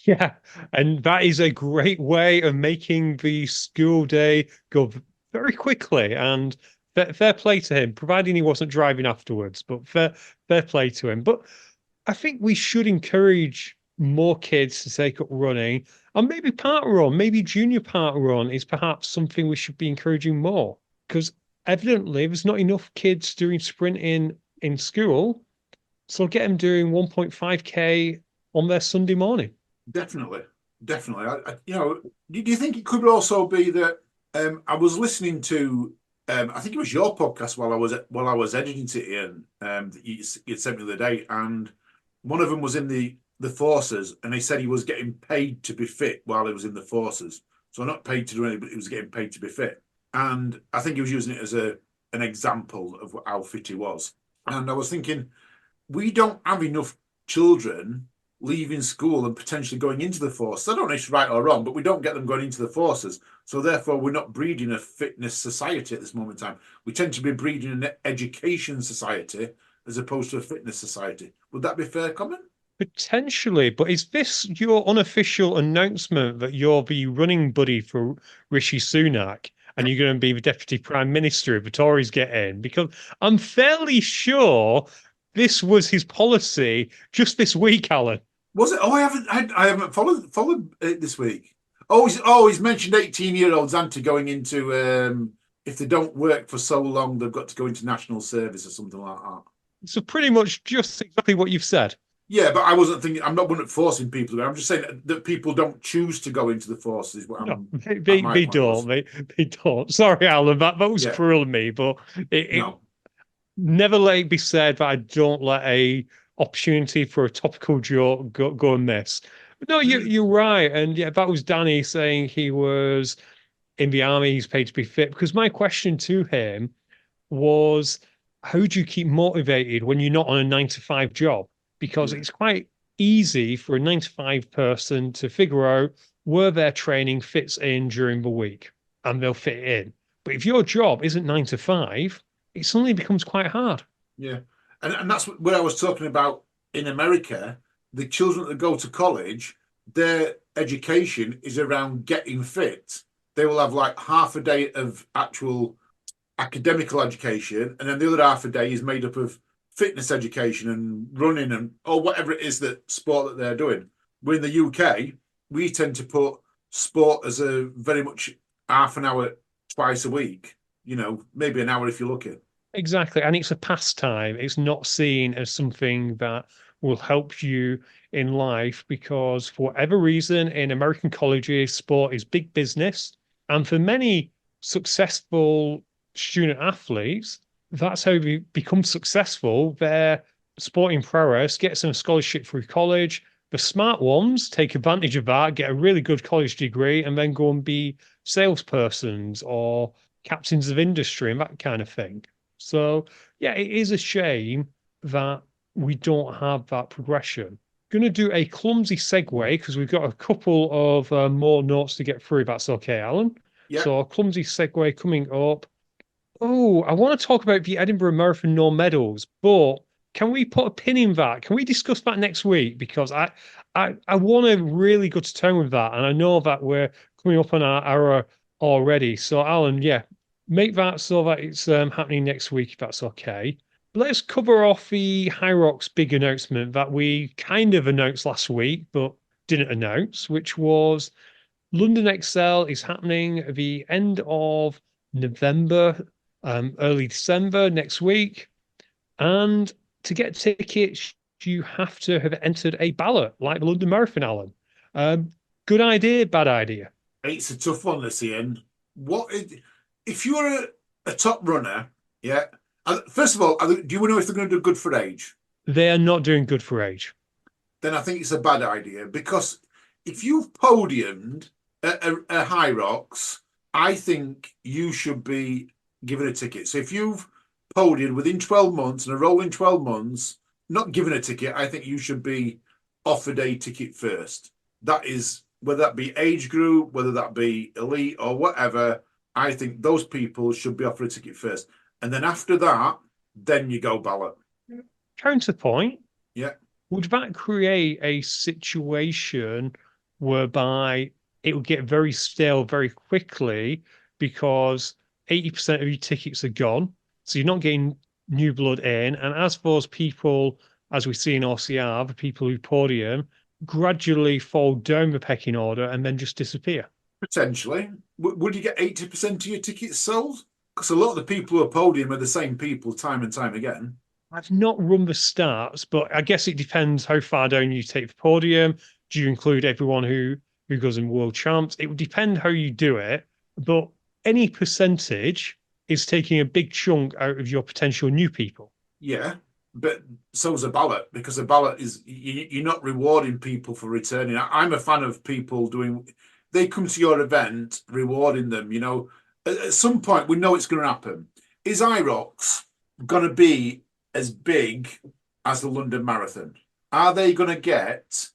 Yeah, and that is a great way of making the school day go very quickly. And fair play to him, providing he wasn't driving afterwards. But fair play to him. But I think we should encourage more kids to take up running, and maybe park run, maybe junior park run is perhaps something we should be encouraging more. Because evidently, there's not enough kids doing sprinting in school, so get them doing 1.5K on their Sunday morning. Definitely. Do you think it could also be that I was listening to I think it was your podcast while I was editing it, Ian, that you sent me the other day, and one of them was in the forces, and he said he was getting paid to be fit while he was in the forces. So not paid to do anything, but he was getting paid to be fit. And I think he was using it as an example of how fit he was. And I was thinking, we don't have enough children leaving school and potentially going into the forces. I don't know if it's right or wrong, but we don't get them going into the forces. So therefore, we're not breeding a fitness society at this moment in time. We tend to be breeding an education society as opposed to a fitness society. Would that be a fair comment? Potentially, but is this your unofficial announcement that you're the running buddy for Rishi Sunak and you're going to be the deputy prime minister if the Tories get in? Because I'm fairly sure this was his policy just this week, Alan. Was it? Oh, I haven't followed it this week. He's mentioned 18-year-olds anti going into if they don't work for so long, they've got to go into national service or something like that. So pretty much just exactly what you've said. Yeah, but I wasn't thinking. I'm not forcing people to go. I'm just saying that people don't choose to go into the forces. No, they don't. They don't. Sorry, Alan. That was cruel of me, but no. Never let it be said that I don't let a opportunity for a topical joke go and miss. But no, you're right. And yeah, that was Danny saying he was in the army, he's paid to be fit. Because my question to him was, how do you keep motivated when you're not on a 9 to 5 job? Because it's quite easy for a 9 to 5 person to figure out where their training fits in during the week and they'll fit in. But if your job isn't 9 to 5, it suddenly becomes quite hard. Yeah. And that's what I was talking about in America. The children that go to college, their education is around getting fit. They will have like half a day of actual academical education, and then the other half a day is made up of fitness education and running and or whatever it is that sport that they're doing. We're in the UK, we tend to put sport as a very much half an hour twice a week, maybe an hour if you're lucky. Exactly. And it's a pastime. It's not seen as something that will help you in life because for whatever reason in American colleges, sport is big business. And for many successful student athletes, that's how they become successful. Their sporting prowess gets them a scholarship through college. The smart ones take advantage of that, get a really good college degree, and then go and be salespersons or captains of industry and that kind of thing. So, yeah, it is a shame that we don't have that progression. Going to do a clumsy segue because we've got a couple of more notes to get through. That's okay, Alan. Yeah. So, a clumsy segue coming up. Oh, I want to talk about the Edinburgh Marathon no medals, but can we put a pin in that? Can we discuss that next week? Because I want to really go to town with that, and I know that we're coming up on our hour already. So, Alan, yeah, make that so that it's happening next week, if that's okay. Let's cover off the Hyrox big announcement that we kind of announced last week, but didn't announce, which was London Excel is happening at the end of November, early December next week. And to get tickets, you have to have entered a ballot like the London Marathon, Alan. Good idea, bad idea? It's a tough one, this, Ian. If you're a top runner, yeah. First of all, do you know if they're going to do good for age? They are not doing good for age. Then I think it's a bad idea because if you've podiumed a Hyrox, I think you should be given a ticket. So if you've podiumed within 12 months and a rolling 12 months, not given a ticket, I think you should be offered a ticket first. That is, whether that be age group, whether that be elite or whatever, I think those people should be offered a ticket first. And then after that, then you go ballot. Counterpoint. Yeah. Would that create a situation whereby it would get very stale very quickly because 80% of your tickets are gone? So you're not getting new blood in. And as those people, as we see in OCR, the people who podium, gradually fall down the pecking order and then just disappear. Potentially. Would you get 80% of your tickets sold? Because a lot of the people who are podium are the same people time and time again. I've not run the stats, but I guess it depends how far down you take the podium. Do you include everyone who goes in world champs? It would depend how you do it, but any percentage is taking a big chunk out of your potential new people. Yeah, but so's a ballot, because a ballot is, you're not rewarding people for returning. I'm a fan of people they come to your event, rewarding them, At some point, we know it's going to happen. Is IROX going to be as big as the London Marathon, are they going to get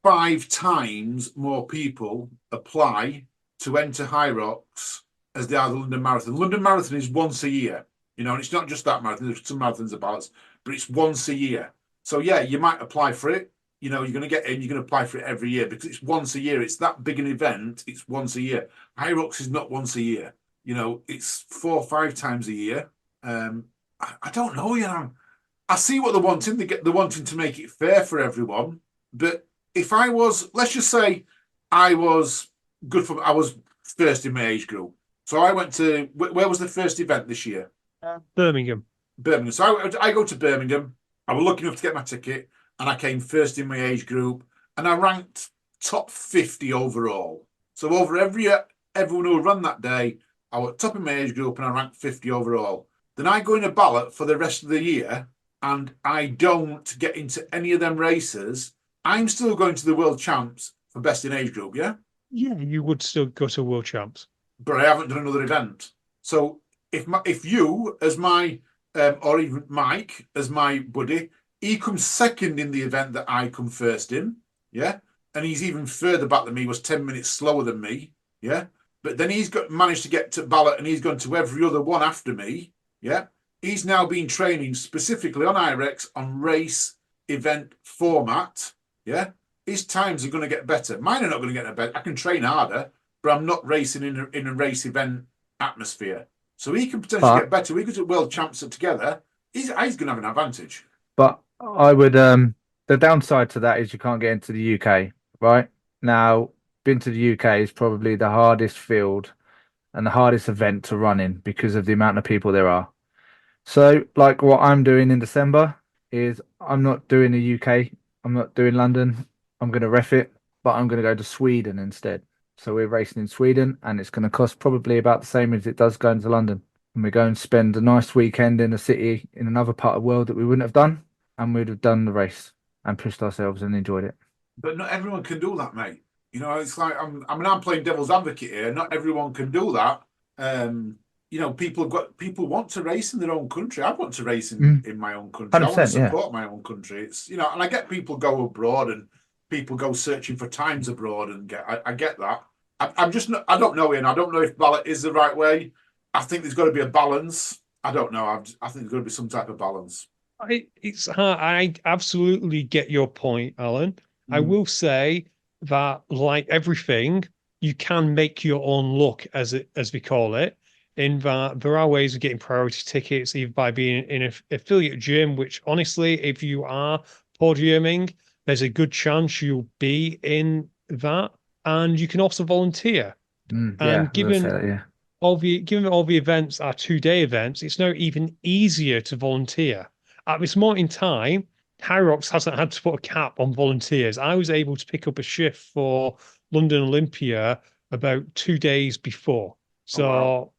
5 times more people apply to enter High Rocks as they are the London Marathon? The London Marathon is once a year, and it's not just that marathon. There's some marathons about, but it's once a year. So yeah, you might apply for it. You're going to get in. You're going to apply for it every year because it's once a year. It's that big an event. It's once a year. High Rocks is not once a year. It's 4 or 5 times a year. I don't know. I see what they're wanting. They're wanting to make it fair for everyone. But if I was, let's just say, I was first in my age group. So I went to, where was the first event this year? Birmingham. So I go to Birmingham. I was lucky enough to get my ticket, and I came first in my age group, and I ranked top 50 overall. So over everyone who ran that day, I was top in my age group, and I ranked 50 overall. Then I go in a ballot for the rest of the year, and I don't get into any of them races. I'm still going to the World Champs for best in age group, yeah? Yeah, you would still go to World Champs. But I haven't done another event. So if you, as my, or even Mike, as my buddy, he comes second in the event that I come first in, yeah? And he's even further back than me, was 10 minutes slower than me, yeah? But then he's managed to get to ballot, and he's gone to every other one after me, yeah? He's now been training specifically on IREX on race event format, yeah? His times are going to get better. Mine are not going to get better. I can train harder, but I'm not racing in a race event atmosphere. So he can potentially get better. We go to World Champs together. He's going to have an advantage. But I would, the downside to that is you can't get into the UK, right? Now, been to the UK is probably the hardest field and the hardest event to run in because of the amount of people there are. So, like what I'm doing in December is I'm not doing the UK. I'm not doing London. I'm going to ref it, but I'm going to go to Sweden instead. So we're racing in Sweden, and it's going to cost probably about the same as it does going to London. And we go and spend a nice weekend in a city in another part of the world that we wouldn't have done, and we'd have done the race and pushed ourselves and enjoyed it. But not everyone can do that, mate. It's like I'm playing devil's advocate here. Not everyone can do that. People want to race in their own country. I want to race in my own country. I want to support my own country. It's and I get people go abroad and people go searching for times abroad and I get that. I'm just not. I don't know, Ian. I don't know if ballot is the right way. I think there's got to be a balance. I don't know. I think there's got to be some type of balance. It's hard. I absolutely get your point, Alan. I will say that, like everything, you can make your own luck, as we call it. In that there are ways of getting priority tickets, either by being in an affiliate gym, which honestly, if you are podiuming, there's a good chance you'll be in that. And you can also volunteer. Given all the events are 2-day events, it's now even easier to volunteer. At this moment in time, High Rocks hasn't had to put a cap on volunteers. I was able to pick up a shift for London Olympia about 2 days before. So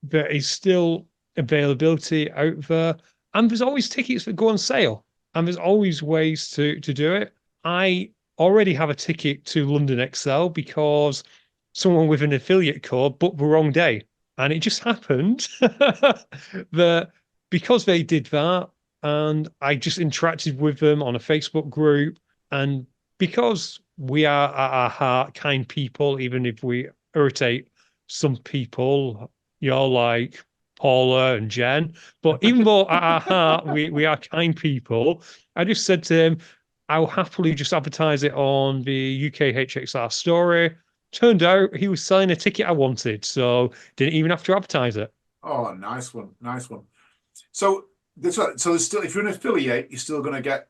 there is still availability out there. And there's always tickets that go on sale. And there's always ways to do it. I already have a ticket to London XL because someone with an affiliate code booked the wrong day. And it just happened that because they did that, and I just interacted with them on a Facebook group, and because we are at our heart kind people, even if we irritate some people, like Paula and Jen, but even though at our heart we are kind people, I just said to him, I'll happily just advertise it on the UKHXR story. Turned out he was selling a ticket I wanted, so didn't even have to advertise it. Oh, nice one. So there's still, if you're an affiliate, you're still going to get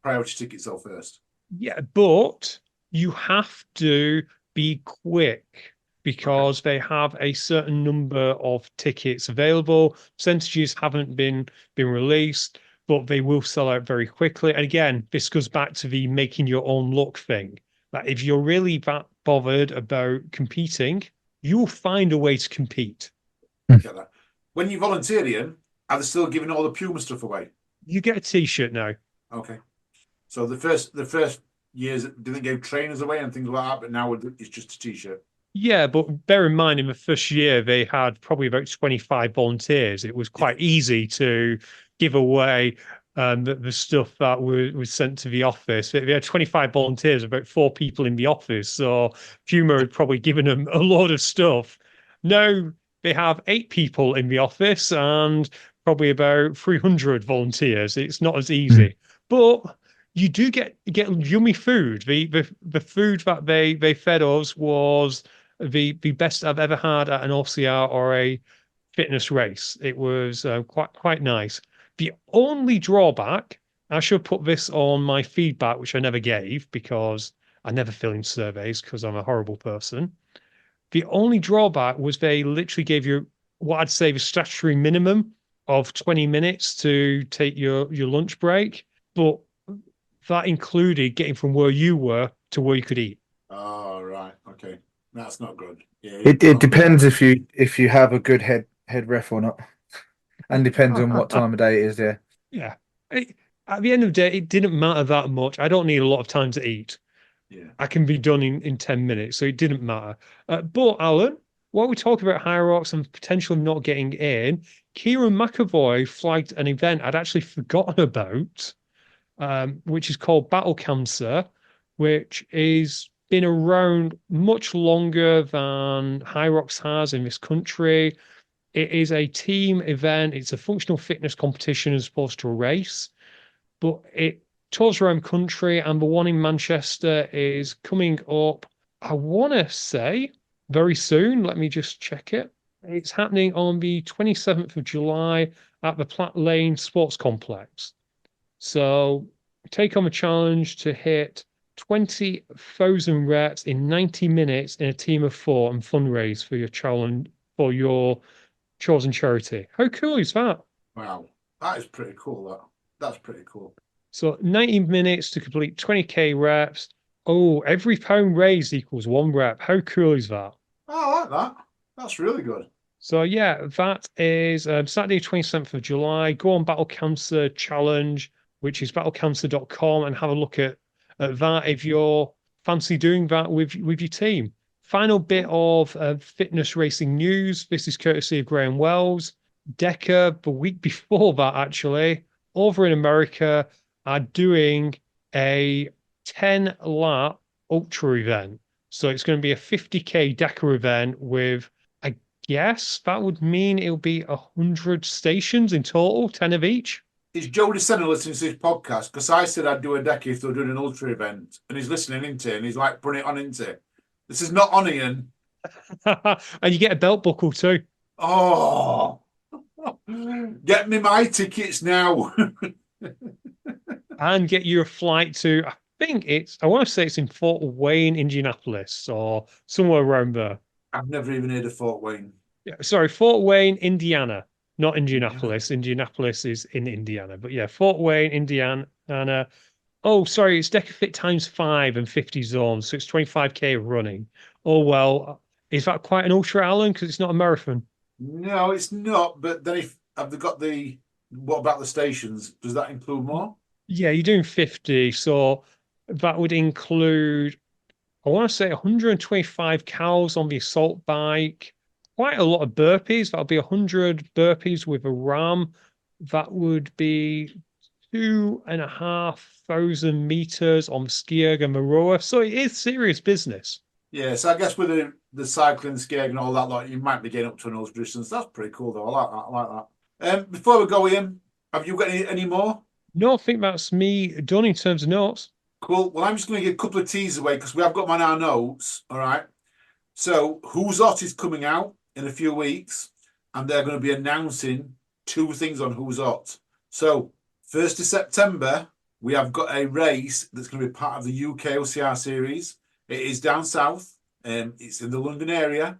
priority tickets though first. Yeah, but you have to be quick because they have a certain number of tickets available. Percentages haven't been released, but they will sell out very quickly. And again, this goes back to the making your own luck thing. That if you're really that bothered about competing, you'll find a way to compete. Get that. When you volunteer, Ian, are they still giving all the Puma stuff away? You get a T-shirt now. Okay. So the first years, didn't give trainers away and things like that, but now it's just a T-shirt. Yeah, but bear in mind, in the first year, they had probably about 25 volunteers. It was quite easy to give away the stuff that was sent to the office. We had 25 volunteers, about 4 people in the office. So Puma had probably given them a lot of stuff. Now they have 8 people in the office and probably about 300 volunteers. It's not as easy, but you do get yummy food. The food that they fed us was the best I've ever had at an OCR or a fitness race. It was quite nice. The only drawback, I should put this on my feedback, which I never gave because I never fill in surveys because I'm a horrible person. The only drawback was they literally gave you what I'd say the statutory minimum of 20 minutes to take your lunch break, but that included getting from where you were to where you could eat. Oh, right. Okay. That's not good. Yeah. It depends if you have a good head ref or not, and depends on what time of day it is. Yeah. Yeah. At the end of the day, it didn't matter that much. I don't need a lot of time to eat. Yeah. I can be done in 10 minutes, so it didn't matter. But Alan, while we talk about High Rocks and potential of not getting in, Kieran McAvoy flagged an event I'd actually forgotten about, which is called Battle Cancer, which is been around much longer than High Rocks has in this country. It is a team event. It's a functional fitness competition as opposed to a race, but it tours around country, and the one in Manchester is coming up, I want to say, very soon. Let me just check it. It's happening on the 27th of July at the Platt Lane Sports Complex. So take on a challenge to hit 20,000 reps in 90 minutes in a team of 4 and fundraise for your challenge for your chosen charity. How cool is that? Wow. That is pretty cool. That's pretty cool. So 90 minutes to complete 20k reps. Oh, every pound raised equals 1 rep. How cool is that? Oh, I like that. That's really good. So yeah, that is Saturday, 27th of July. Go on Battle Cancer Challenge, which is battlecancer.com, and have a look at that if you're fancy doing that with your team. Final bit of fitness racing news. This is courtesy of Graham Wells. Decker, the week before that, actually, over in America, are doing a 10-lap ultra event. So it's going to be a 50k Decker event with, I guess that would mean it'll be 100 stations in total, 10 of each. Is Joe DeSena listening to this podcast? Because I said I'd do a deck if they were doing an ultra event, and he's listening into it, and he's like putting it on into it. This is not on, Ian. And you get a belt buckle too. Oh, get me my tickets now. And get you a flight to, I want to say it's in Fort Wayne, Indianapolis, or somewhere around there. I've never even heard of Fort Wayne. Yeah, sorry, Fort Wayne, Indiana, not Indianapolis. Indianapolis is in Indiana, but yeah, Fort Wayne, Indiana. Oh, sorry, it's DecaFit times 5 and 50 zones, so it's 25k of running. Oh well, is that quite an ultra, Alan? Because it's not a marathon. No, it's not. But then have they got what about the stations? Does that include more? Yeah, you're doing 50, so that would include, I want to say 125 cows on the assault bike, quite a lot of burpees. That'll be 100 burpees with a ram. That would be 2,500 meters on the ski erg and the rower. So it is serious business. Yeah, so I guess with the cycling, skiing, and all that, like you might be getting up to an ultra distance. That's pretty cool, though. I like that. I like that. Before we go, Ian, have you got any more? No, I think that's me done in terms of notes. Cool. Well, I'm just going to give a couple of teasers away because we have got them on our notes. All right. So, Who's Hot is coming out in a few weeks, and they're going to be announcing 2 things on Who's Hot. So, 1st of September, we have got a race that's going to be part of the UKOCR series. It is down south. It's in the London area.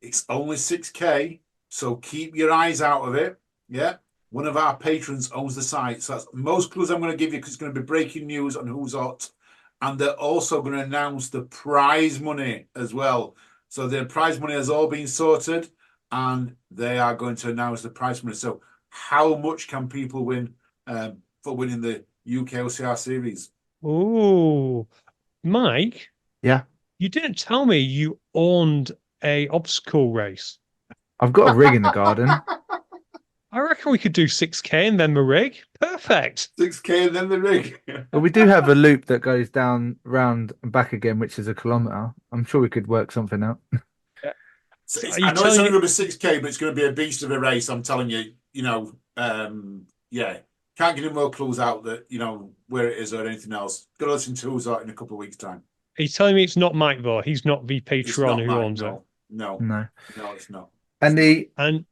It's only 6k, so keep your eyes out of it. Yeah. One of our patrons owns the site. So that's most clues I'm going to give you because it's going to be breaking news on Who's Hot. And they're also going to announce the prize money as well. So the prize money has all been sorted and they are going to announce the prize money. So how much can people win for winning the UKOCR series? Oh, Mike. Yeah. You didn't tell me you owned a obstacle race. I've got a rig in the garden. I reckon we could do 6K and then the rig. Perfect. 6K and then the rig. Well, we do have a loop that goes down, round, and back again, which is 1 kilometre. I'm sure we could work something out. So So are I you know it's only telling me? going to be 6K, but it's going to be a beast of a race. I'm telling you, yeah, can't get any more clues out that, where it is or anything else. Got to listen to who's out in a couple of weeks' time. Are you telling me it's not Mike though? He's not the It's patron not who Mike, owns it. no, No. it's not. And the And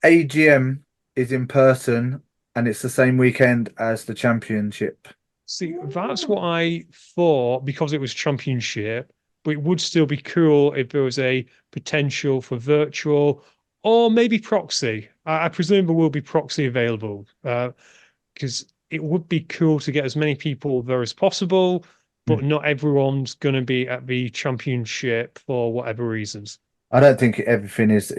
AGM is in person, and it's the same weekend as the championship. see, that's what I thought because it was championship, but it would still be cool if there was a potential for virtual or maybe proxy. I presume there will be proxy available because it would be cool to get as many people there as possible, but not everyone's going to be at the championship for whatever reasons. I don't think everything is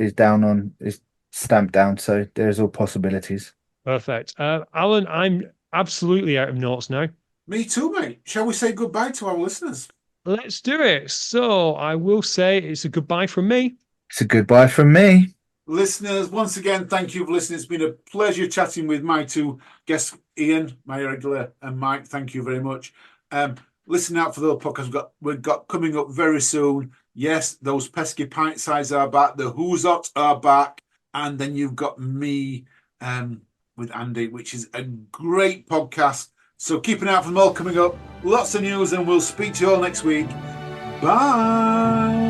stamped down, so there's all possibilities. Perfect. Alan, I'm absolutely out of notes now. Me too, mate. Shall we say goodbye to our listeners? Let's do it. So I will say it's a goodbye from me. It's a goodbye from me. Listeners, once again, thank you for listening. It's been a pleasure chatting with my two guests, Ian, my regular, and Mike. Thank you very much. Listen out for the podcast we've got coming up very soon. Yes, those pesky pint size are back. The Who's Hot are back. And then you've got me with Andy, which is a great podcast. So keep an eye out for them all coming up. Lots of news, and we'll speak to you all next week. Bye.